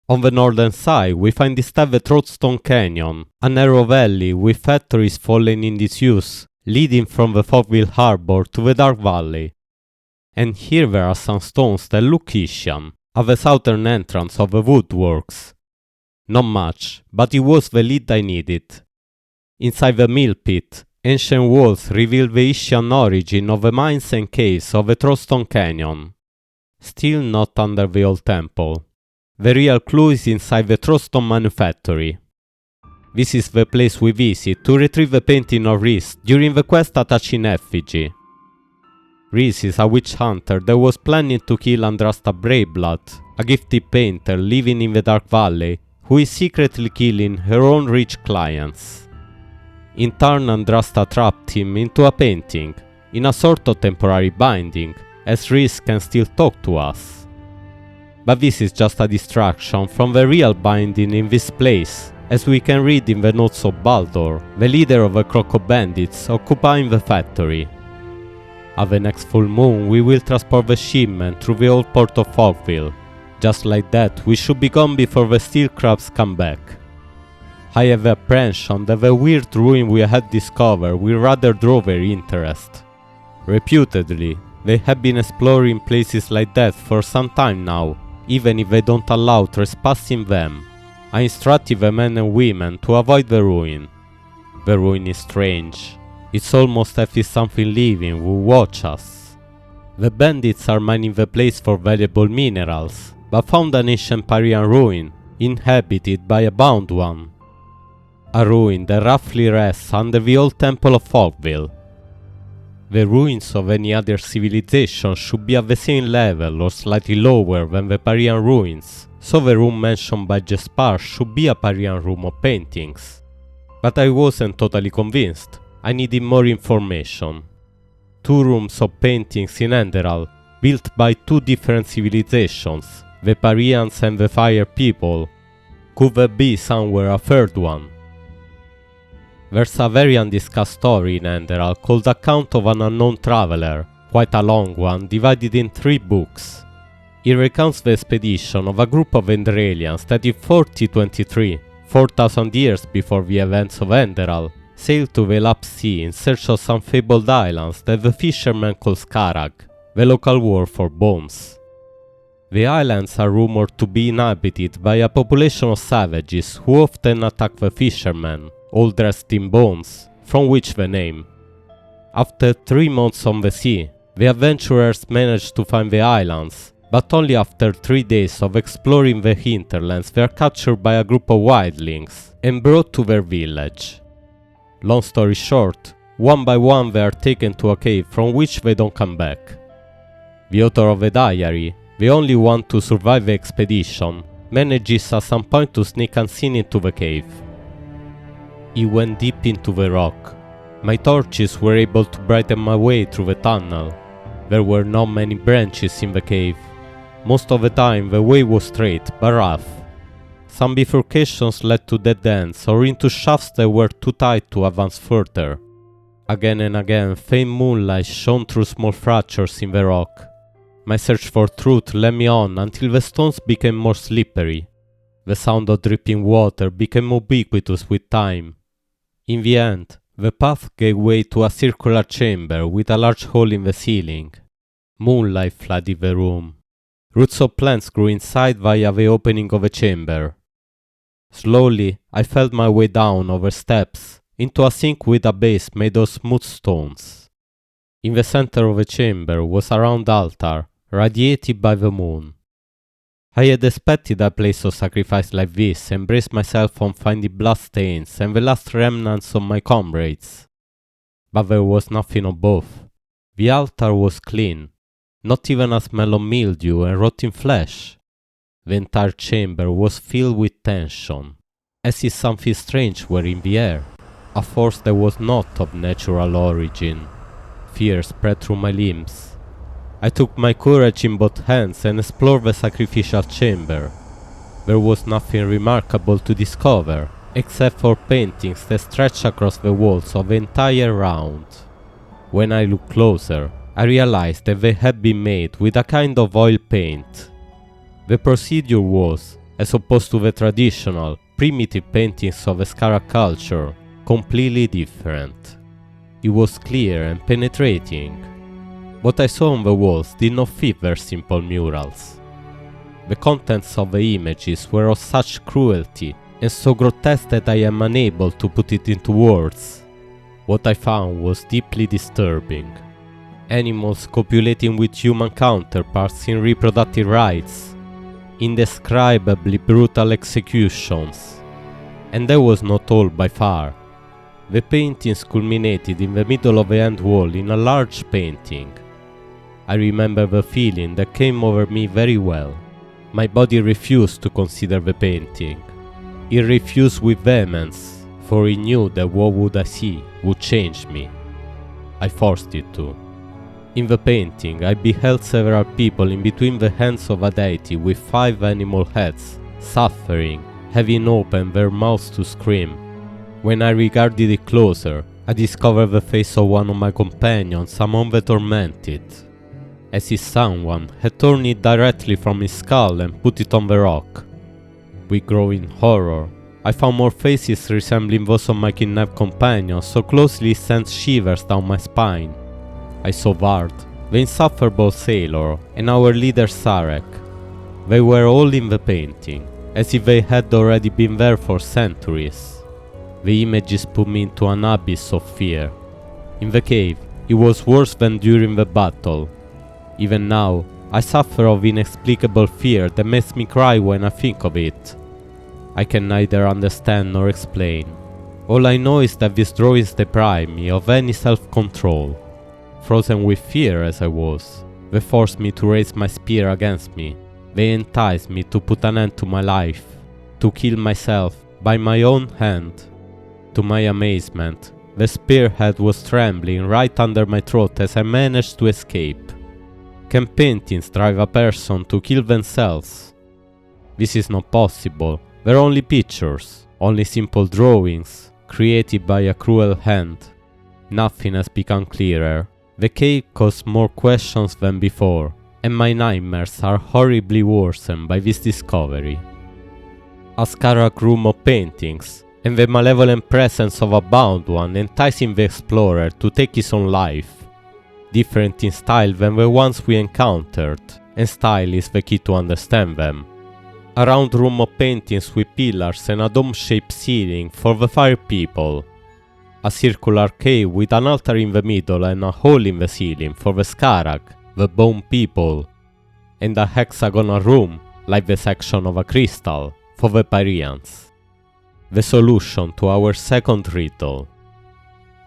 On the northern side, we find instead the Throatstone Canyon, a narrow valley with factories fallen in disuse, leading from the Fogville harbor to the Dark Valley. And here there are some stones that look Ishyian, at the southern entrance of the woodworks. Not much, but it was the lead I needed. Inside the mill pit, ancient walls reveal the Ishyian origin of the mines and caves of the Throatstone Canyon. Still not under the old temple. The real clue is inside the Throatstone Manufactory. This is the place we visit to retrieve the painting of Rhys during the quest attaching effigy. Rhys is a witch hunter that was planning to kill Andrasta Braveblood, a gifted painter living in the Dark Valley, who is secretly killing her own rich clients. In turn, Andrasta trapped him into a painting, in a sort of temporary binding, as Rhys can still talk to us. But this is just a distraction from the real binding in this place, as we can read in the notes of Baldur, the leader of the Croco bandits occupying the factory. At the next full moon we will transport the shipment through the old port of Fogville. Just like that, we should be gone before the steel crabs come back. I have the apprehension that the weird ruin we had discovered will rather draw their interest. Reputedly, they have been exploring places like that for some time now, even if they don't allow trespassing them. I instructed the men and women to avoid the ruin. The ruin is strange. It's almost as if something living will watch us. The bandits are mining the place for valuable minerals, but found an ancient Pyrean ruin, inhabited by a bound one. A ruin that roughly rests under the old temple of Fogville. The ruins of any other civilization should be at the same level or slightly lower than the Pyrean ruins, so the room mentioned by Jespar should be a Pyrean room of paintings. But I wasn't totally convinced. I needed more information. 2 rooms of paintings in Enderal, built by 2 different civilizations, the Pyreans and the Fire People. Could there be somewhere a third one? There's a very undiscussed story in Enderal called Account of an Unknown Traveler, quite a long one, divided in 3 books. It recounts the expedition of a group of Enderalians that in 4023, 4000 years before the events of Enderal, sailed to the Lap Sea in search of some fabled islands that the fishermen call Skaragg, the local word for bones. The islands are rumored to be inhabited by a population of savages who often attack the fishermen, all dressed in bones, from which the name. After 3 months on the sea, the adventurers managed to find the islands, but only after 3 days of exploring the hinterlands they are captured by a group of wildlings and brought to their village. Long story short, one by one they are taken to a cave from which they don't come back. The author of the diary, the only one to survive the expedition, manages at some point to sneak unseen into the cave. He went deep into the rock. My torches were able to brighten my way through the tunnel. There were not many branches in the cave. Most of the time the way was straight but rough. Some bifurcations led to dead ends or into shafts that were too tight to advance further. Again and again faint moonlight shone through small fractures in the rock. My search for truth led me on until the stones became more slippery. The sound of dripping water became ubiquitous with time. In the end, the path gave way to a circular chamber with a large hole in the ceiling. Moonlight flooded the room. Roots of plants grew inside via the opening of the chamber. Slowly, I felt my way down over steps, into a sink with a base made of smooth stones. In the center of the chamber was a round altar, radiated by the moon. I had expected a place of sacrifice like this and braced myself on finding bloodstains and the last remnants of my comrades. But there was nothing of both. The altar was clean, not even a smell of mildew and rotting flesh. The entire chamber was filled with tension, as if something strange were in the air, a force that was not of natural origin. Fear spread through my limbs. I took my courage in both hands and explored the sacrificial chamber. There was nothing remarkable to discover, except for paintings that stretched across the walls of the entire round. When I looked closer, I realized that they had been made with a kind of oil paint. The procedure was, as opposed to the traditional, primitive paintings of the Skaragg culture, completely different. It was clear and penetrating. What I saw on the walls did not fit their simple murals. The contents of the images were of such cruelty and so grotesque that I am unable to put it into words. What I found was deeply disturbing. Animals copulating with human counterparts in reproductive rites. Indescribably brutal executions. And that was not all by far. The paintings culminated in the middle of the end wall in a large painting. I remember the feeling that came over me very well. My body refused to consider the painting. He refused with vehemence, for he knew that what would I see would change me. I forced it to. In the painting, I beheld several people in between the hands of a deity with 5 animal heads, suffering, having opened their mouths to scream. When I regarded it closer, I discovered the face of one of my companions among the tormented, as if someone had torn it directly from his skull and put it on the rock. With growing horror, I found more faces resembling those of my kidnapped companions so closely it sent shivers down my spine. I saw Vard, the insufferable sailor, and our leader Skaragg. They were all in the painting, as if they had already been there for centuries. The images put me into an abyss of fear. In the cave, it was worse than during the battle. Even now, I suffer of inexplicable fear that makes me cry when I think of it. I can neither understand nor explain. All I know is that these drawings deprive me of any self-control. Frozen with fear as I was, they forced me to raise my spear against me. They enticed me to put an end to my life, to kill myself by my own hand. To my amazement, the spearhead was trembling right under my throat as I managed to escape. Can paintings drive a person to kill themselves? This is not possible. They're only pictures, only simple drawings, created by a cruel hand. Nothing has become clearer. The cave caused more questions than before, and my nightmares are horribly worsened by this discovery. A Skaragg room of paintings, and the malevolent presence of a bound one enticing the explorer to take his own life. Different in style than the ones we encountered, and style is the key to understand them. A round room of paintings with pillars and a dome-shaped ceiling for the fire people. A circular cave with an altar in the middle and a hole in the ceiling for the Skaragg, the bone people. And a hexagonal room, like the section of a crystal, for the Pyreans. The solution to our second riddle.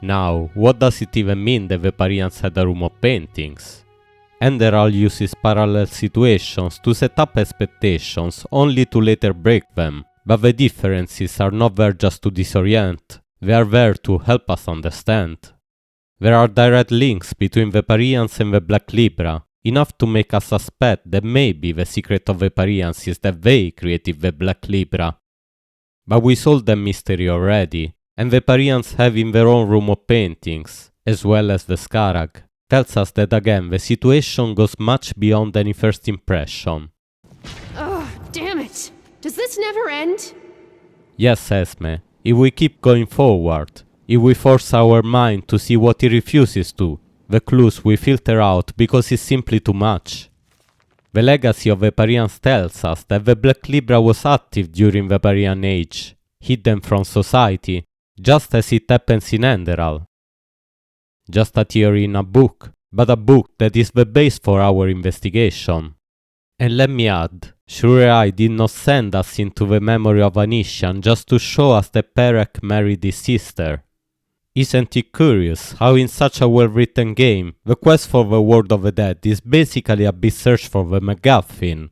Now, what does it even mean that the Pyreans had a room of paintings? Enderal uses parallel situations to set up expectations only to later break them, but the differences are not there just to disorient, they are there to help us understand. There are direct links between the Pyreans and the Black Libra, enough to make us suspect that maybe the secret of the Pyreans is that they created the Black Libra. But we solved the mystery already, and the Pyreans having their own room of paintings, as well as the Skaragg, tells us that again the situation goes much beyond any first impression. Ugh, damn it! Does this never end? Yes, Esme, if we keep going forward, if we force our mind to see what it refuses to, the clues we filter out because it's simply too much. The legacy of the Pyreans tells us that the Black Libra was active during the Pyrean age, hidden from society, just as it happens in Enderal. Just a theory in a book, but a book that is the base for our investigation. And let me add, Sure I did not send us into the memory of an Ishyian just to show us that Parek married his sister. Isn't it curious how in such a well-written game, the quest for the World of the Dead is basically a big search for the MacGuffin?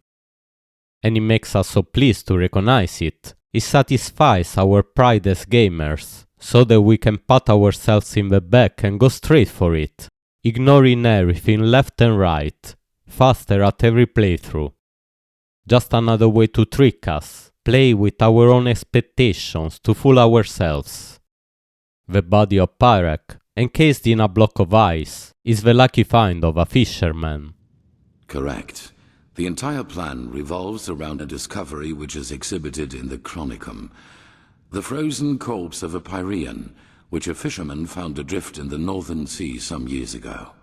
And it makes us so pleased to recognize it. It satisfies our pride as gamers, so that we can pat ourselves in the back and go straight for it, ignoring everything left and right, faster at every playthrough. Just another way to trick us, play with our own expectations to fool ourselves. The body of Parek, encased in a block of ice, is the lucky find of a fisherman. Correct. The entire plan revolves around a discovery which is exhibited in the Chronicum. The frozen corpse of a Pyrean, which a fisherman found adrift in the northern sea some years ago.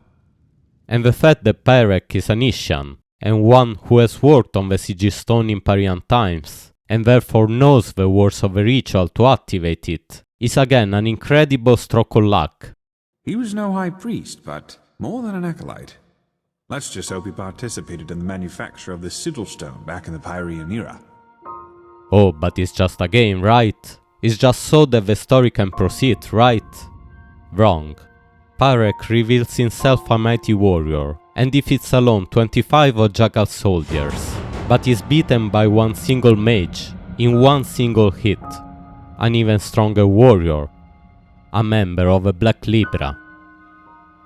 And the fact that Parek is an Ishyian, and one who has worked on the sigil stone in Pyrean times, and therefore knows the words of the ritual to activate it, is again an incredible stroke of luck. He was no high priest, but more than an acolyte. Let's just hope he participated in the manufacture of the sigil stone back in the Pyrean era. Oh, but it's just a game, right? It's just so that the story can proceed, right? Wrong. Parek reveals himself a mighty warrior, and defeats alone 25 of Jackal soldiers, but is beaten by one single mage, in one single hit. An even stronger warrior, a member of a Black Libra.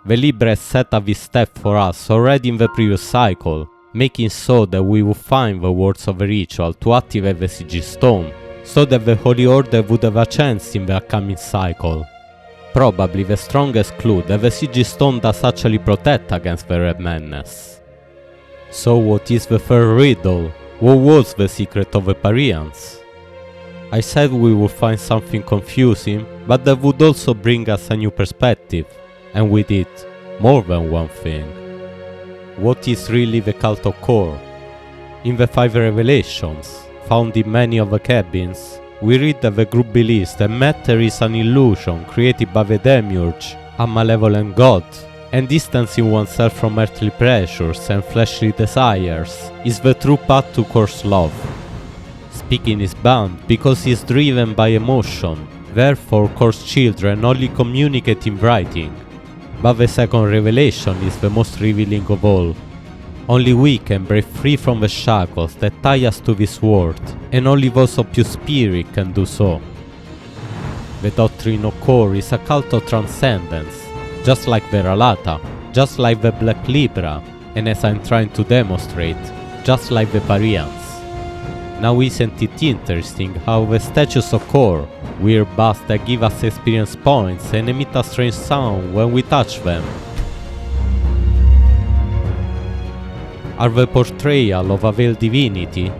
The Libra set up this step for us already in the previous cycle, making so that we would find the words of the ritual to activate the Sigil Stone, so that the Holy Order would have a chance in the upcoming cycle. Probably the strongest clue that the Sigil Stone does actually protect against the Red Madness. So what is the third riddle? What was the secret of the Pyreans? I said we would find something confusing, but that would also bring us a new perspective, and with it, more than one thing. What is really the Cult of Core? In the 5 revelations, found in many of the cabins, we read that the group believes that matter is an illusion created by the Demiurge, a malevolent god, and distancing oneself from earthly pleasures and fleshly desires is the true path to Core's love. Speaking is banned because he is driven by emotion, therefore Core's children only communicate in writing. But the second revelation is the most revealing of all. Only we can break free from the shackles that tie us to this world, and only those of pure spirit can do so. The doctrine of Core is a cult of transcendence, just like the Ralata, just like the Black Libra, and as I'm trying to demonstrate, just like the Pyreans. Now isn't it interesting how the statues of Core, weird busts that give us experience points and emit a strange sound when we touch them, are the portrayal of a veiled divinity,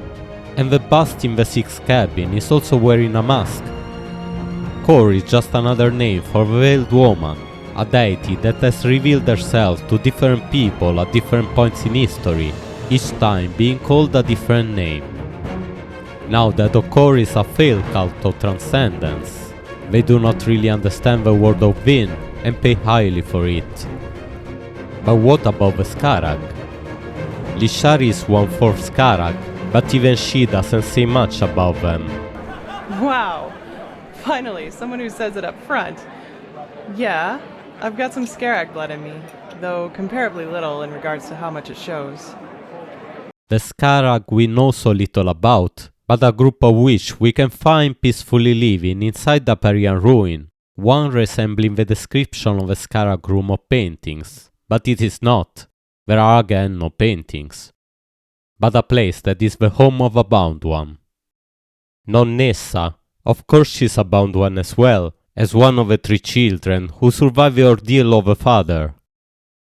and the bust in the 6th cabin is also wearing a mask. Core is just another name for the veiled woman, a deity that has revealed herself to different people at different points in history, each time being called a different name. Now that Core is a failed cult of transcendence, they do not really understand the world of Vin and pay highly for it. But what about the Skaragg? Lishari is 1/4 Skaragg, but even she doesn't say much about them. Wow. Finally, someone who says it up front. Yeah, I've got some Skaragg blood in me, though comparably little in regards to how much it shows. The Skaragg we know so little about, but a group of which we can find peacefully living inside the Pyrean ruin, one resembling the description of a Skaragg room of paintings, but it is not. There are again no paintings, but a place that is the home of a bound one. Not Nessa, of course she's a bound one as well, as one of the 3 children who survived the ordeal of a father.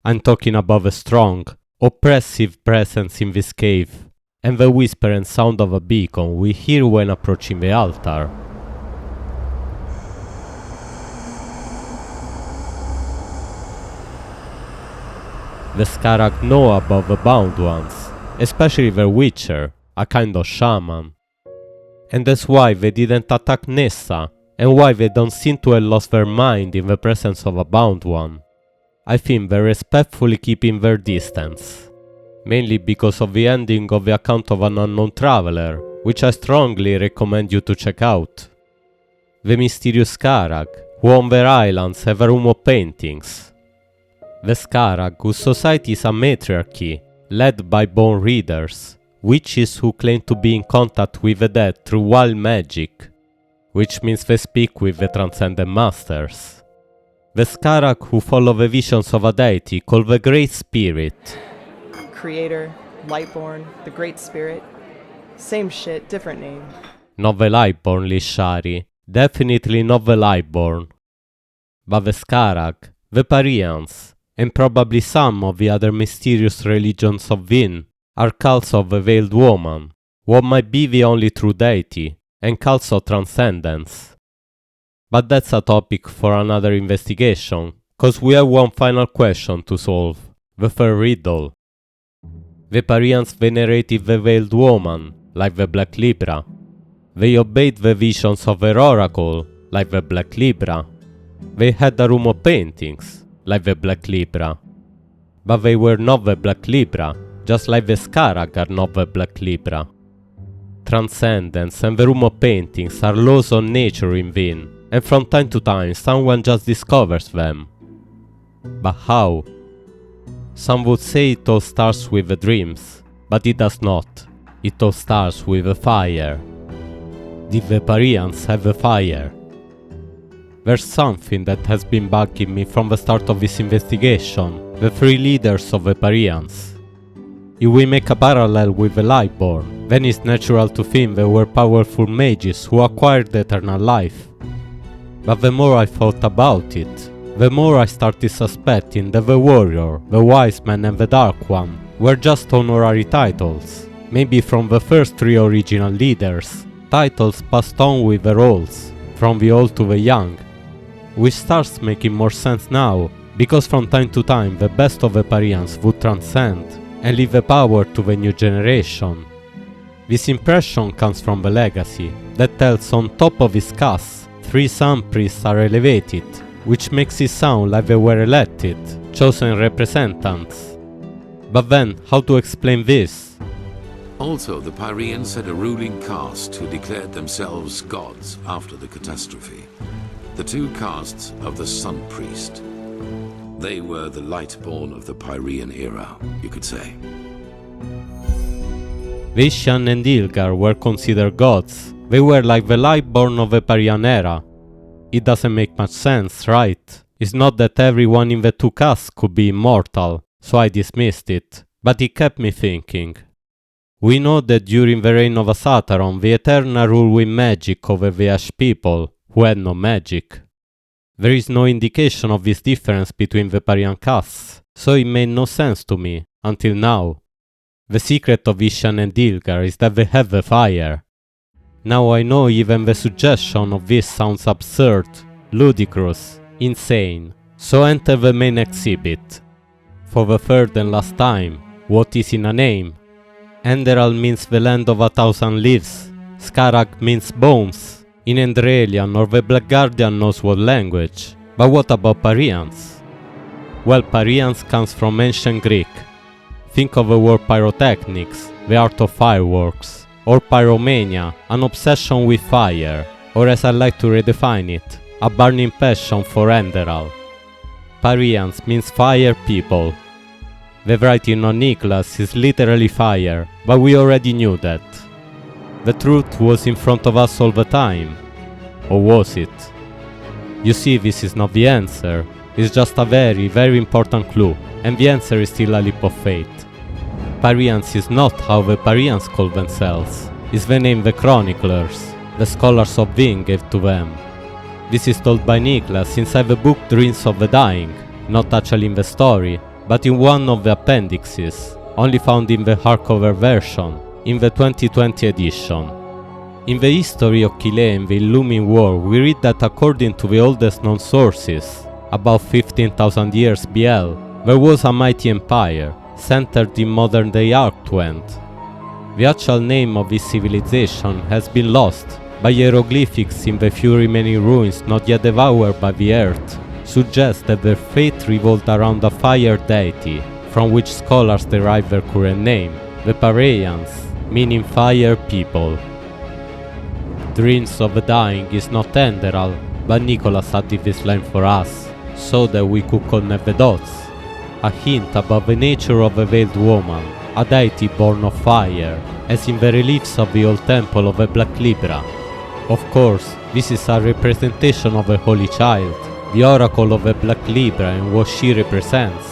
I'm talking about the strong, oppressive presence in this cave, and the whisper and sound of a beacon we hear when approaching the altar. The Skaragg know about the bound ones, especially the Witcher, a kind of shaman. And that's why they didn't attack Nessa, and why they don't seem to have lost their mind in the presence of a bound one. I think they're respectfully keeping their distance, mainly because of the ending of the account of an unknown traveler, which I strongly recommend you to check out. The mysterious Skaragg, who on their islands have a room of paintings. The Skaragg, whose society is a matriarchy, led by born readers, witches who claim to be in contact with the dead through wild magic, which means they speak with the transcendent masters. The Skaragg who follow the visions of a deity called the Great Spirit. Creator, Lightborn, the Great Spirit. Same shit, different name. Not the Lightborn, Lishari. Definitely not the Lightborn. But the Skaragg, the Pyreans, and probably some of the other mysterious religions of Vin, are cults of the Veiled Woman, what might be the only true deity, and cults of transcendence. But that's a topic for another investigation, cause we have one final question to solve, the third riddle. The Pyreans venerated the Veiled Woman, like the Black Libra. They obeyed the visions of her oracle, like the Black Libra. They had a room of paintings, like the Black Libra. But they were not the Black Libra, just like the Skaragg are not the Black Libra. Transcendence and the room of paintings are laws of nature in Vin, and from time to time someone just discovers them. But how? Some would say it all starts with the dreams, but it does not. It all starts with the fire. Did the Pyreans have a fire? There's something that has been bugging me from the start of this investigation, the three leaders of the Pyreans. If we make a parallel with the Lightborn, then it's natural to think they were powerful mages who acquired eternal life. But the more I thought about it, the more I started suspecting that the Warrior, the Wise Man and the Dark One were just honorary titles, maybe from the first three original leaders, titles passed on with the roles, from the old to the young. Which starts making more sense now, because from time to time the best of the Pyreans would transcend and leave the power to the new generation. This impression comes from the legacy, that tells on top of his cast, 3 sun priests are elevated, which makes it sound like they were elected, chosen representants. But then, how to explain this? Also, the Pyreans had a ruling caste who declared themselves gods after the catastrophe. The 2 castes of the Sun Priest. They were the Lightborn of the Pyrean era, you could say. Ishyian and Ilgar were considered gods. They were like the Lightborn of the Pyrean era. It doesn't make much sense, right? It's not that everyone in the 2 castes could be immortal, so I dismissed it, but it kept me thinking. We know that during the reign of Asataron, the Eterna ruled with magic over the Ash people, who had no magic. There is no indication of this difference between the Pyrean castes, so it made no sense to me, until now. The secret of Ishyian and Ilgar is that they have the fire. Now I know even the suggestion of this sounds absurd, ludicrous, insane, so enter the main exhibit. For the third and last time, what is in a name? Enderal means the land of 1,000 leaves, Skaragg means bones. In Enderalian or the Black Guardian knows what language, but what about Pyreans? Well, Pyreans comes from ancient Greek. Think of the word pyrotechnics, the art of fireworks, or pyromania, an obsession with fire, or as I like to redefine it, a burning passion for Enderal. Pyreans means fire people. The writing on Nicolas is literally fire, but we already knew that. The truth was in front of us all the time. Or was it? You see, this is not the answer. It's just a very, very important clue, and the answer is still a leap of faith. Pyreans is not how the Pyreans call themselves. It's the name the chroniclers, the scholars of Vin gave to them. This is told by Nicolas inside the book Dreams of the Dying, not actually in the story, but in one of the appendixes, only found in the hardcover version, in the 2020 edition. In the history of Kile and the Illumin War, we read that according to the oldest known sources, about 15,000 years BL, there was a mighty empire, centered in modern-day Arctwend. The actual name of this civilization has been lost, but hieroglyphics in the few remaining ruins not yet devoured by the earth suggest that their fate revolved around a fire deity, from which scholars derive their current name, the Pyreans, meaning fire people. Dreams of the Dying is not Enderal, but Nicolas added this line for us, so that we could connect the dots. A hint about the nature of a veiled woman, a deity born of fire, as in the reliefs of the old temple of the Black Libra. Of course, this is a representation of a holy child, the oracle of the Black Libra and what she represents.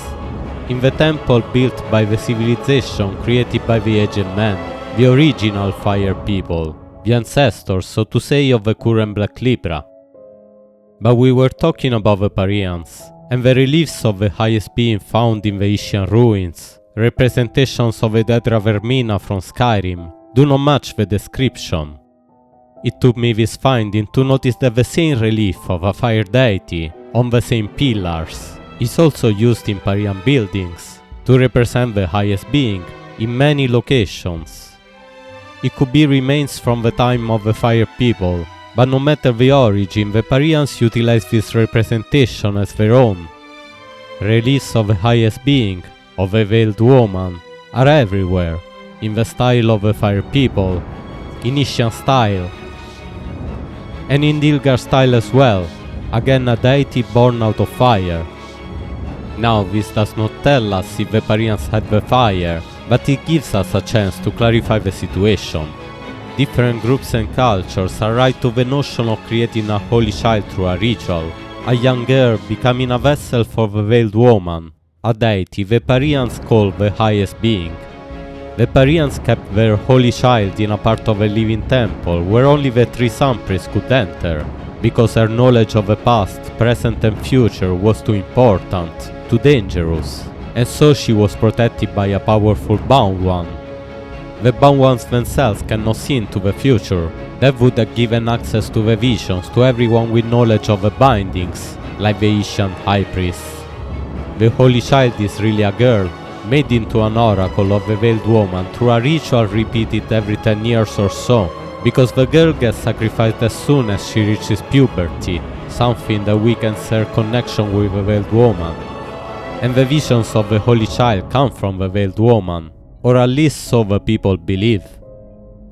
In the temple built by the civilization created by the aged man, the original fire people, the ancestors, so to say, of the current Black Libra. But we were talking about the Pyreans, and the reliefs of the highest being found in the Ishyian ruins, representations of the Dedra Vermina from Skyrim, do not match the description. It took me this finding to notice that the same relief of a fire deity, on the same pillars, is also used in Pyrean buildings, to represent the highest being, in many locations. It could be remains from the time of the fire people, but no matter the origin, the Pyreans utilize this representation as their own. Reliefs of the highest being, of a veiled woman, are everywhere, in the style of the fire people, in Ishyian style, and in Ilgar style as well, again a deity born out of fire. Now this does not tell us if the Pyreans had the fire, but it gives us a chance to clarify the situation. Different groups and cultures arrive to the notion of creating a holy child through a ritual, a young girl becoming a vessel for the veiled woman, a deity the Pyreans call the highest being. The Pyreans kept their holy child in a part of a living temple where only the three sun priests could enter, because her knowledge of the past, present and future was too important, too dangerous, and so she was protected by a powerful bound one. The bound ones themselves cannot see into the future. That would have given access to the visions to everyone with knowledge of the bindings, like the Ishyian High Priest. The Holy Child is really a girl, made into an oracle of the Veiled Woman through a ritual repeated every 10 years or so, because the girl gets sacrificed as soon as she reaches puberty, something that weakens her connection with the Veiled Woman. And the visions of the Holy Child come from the Veiled Woman, or at least so the people believe.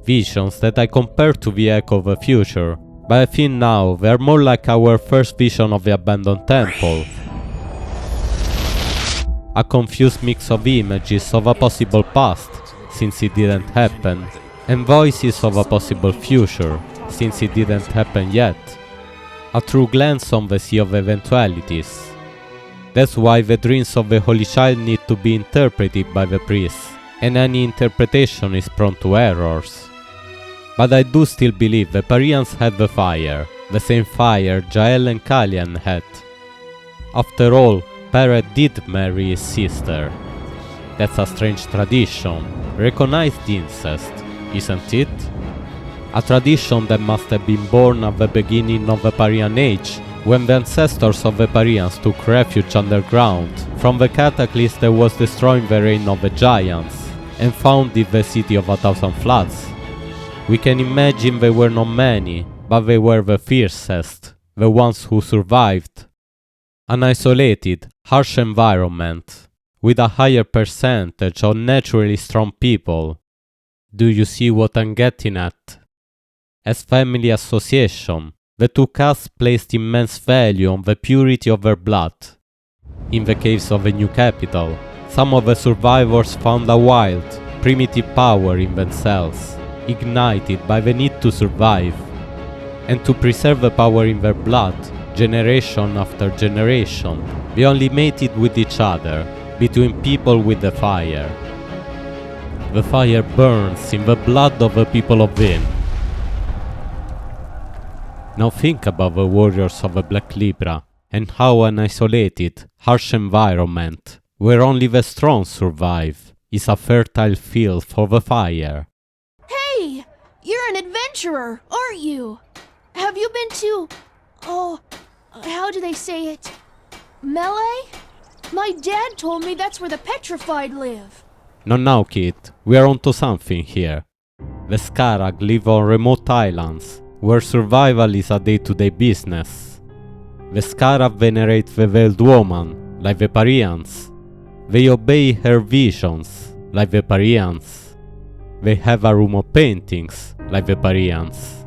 Visions that I compare to the echo of the future, but I think now they are more like our first vision of the abandoned temple. A confused mix of images of a possible past, since it didn't happen, and voices of a possible future, since it didn't happen yet. A true glance on the sea of eventualities. That's why the dreams of the Holy Child need to be interpreted by the priests, and any interpretation is prone to errors. But I do still believe the Pyreans had the fire, the same fire Jael and Kalian had. After all, Parek did marry his sister. That's a strange tradition, recognized incest, isn't it? A tradition that must have been born at the beginning of the Pyrean age, when the ancestors of the Pyreans took refuge underground from the cataclysm that was destroying the reign of the giants, and founded the city of 1,000 floods. We can imagine they were not many, but they were the fiercest, the ones who survived. An isolated, harsh environment, with a higher percentage of naturally strong people. Do you see what I'm getting at? As family association, the two castes placed immense value on the purity of their blood. In the caves of the new capital, some of the survivors found a wild, primitive power in themselves, ignited by the need to survive, and to preserve the power in their blood, generation after generation, they only mated with each other, between people with the fire. The fire burns in the blood of the people of Vin. Now think about the warriors of the Black Libra, and how an isolated, harsh environment, where only the strong survive, is a fertile field for the fire. Hey! You're an adventurer, aren't you? Have you been to... how do they say it? Melee? My dad told me that's where the petrified live. Not now, kid. We are onto something here. The Skaragg live on remote islands, where survival is a day-to-day business. The Skaragg venerate the Veiled Woman, like the Pyreans. They obey her visions, like the Pyreans. They have a room of paintings, like the Pyreans.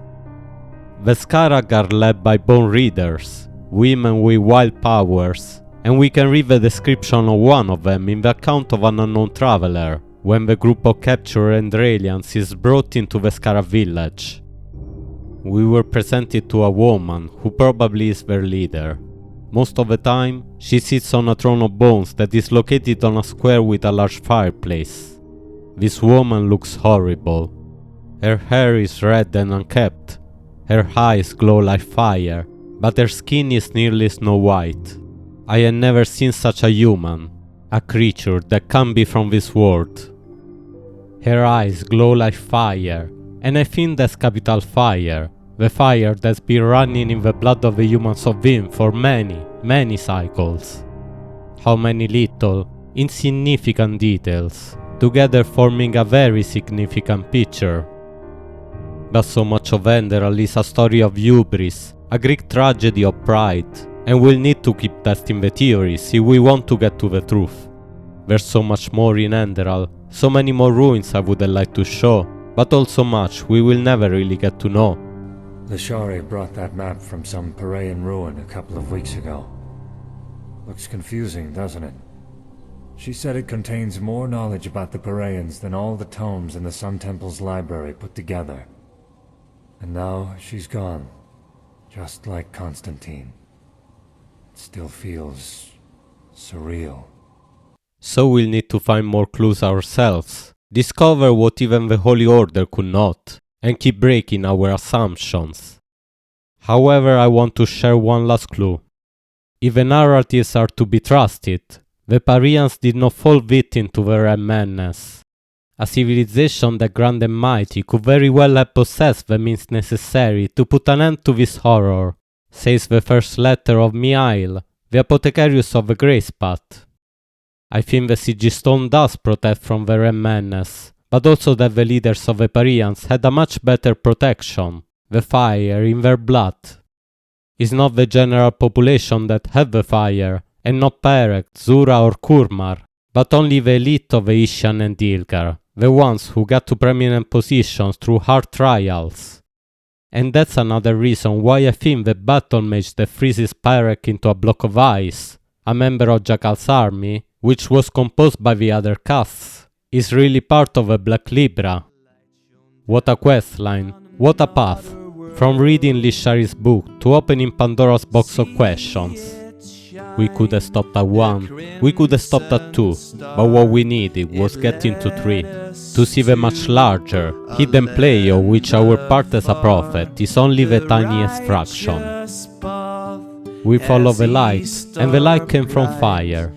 The Skaragg are led by bone readers, women with wild powers, and we can read the description of one of them in the account of an unknown traveler, when the group of captured Enderalians is brought into the Skaragg village. We were presented to a woman who probably is their leader. Most of the time, she sits on a throne of bones that is located on a square with a large fireplace. This woman looks horrible. Her hair is red and unkempt. Her eyes glow like fire, but her skin is nearly snow white. I had never seen such a human, a creature that can't be from this world. Her eyes glow like fire, and I think that's capital fire, the fire that's been running in the blood of the humans of Vim for many, many cycles. How many little, insignificant details, together forming a very significant picture. But so much of Enderal is a story of hubris, a Greek tragedy of pride, and we'll need to keep testing the theories if we want to get to the truth. There's so much more in Enderal, so many more ruins I would have liked to show, but also much we will never really get to know. The Shari brought that map from some Pyrean ruin a couple of weeks ago. Looks confusing, doesn't it? She said it contains more knowledge about the Pyreans than all the tomes in the Sun Temple's library put together. And now she's gone. Just like Constantine. It still feels surreal. So we'll need to find more clues ourselves, discover what even the Holy Order could not, and keep breaking our assumptions. However, I want to share one last clue. If the narratives are to be trusted, the Pyreans did not fall victim to the Red Madness. A civilization that grand and mighty could very well have possessed the means necessary to put an end to this horror, says the first letter of Mihail, the apothecarius of the Grace Path. I think the Sigistone does protect from the Red Madness, but also that the leaders of the Pyreans had a much better protection, the fire in their blood. It's not the general population that had the fire, and not Parek, Zura or Kurmar, but only the elite of the Ishyian and Dilgar, the ones who got to prominent positions through hard trials. And that's another reason why I think the battle mage that freezes Parek into a block of ice, a member of Jackal's army, which was composed by the other castes, is really part of a Black Libra. What a questline, what a path, from reading Lishari's book to opening Pandora's box of questions. We could have stopped at 1, we could have stopped at 2, but what we needed was getting to 3, to see the much larger, hidden play of which our part as a prophet is only the tiniest fraction. We follow the light, and the light came from fire,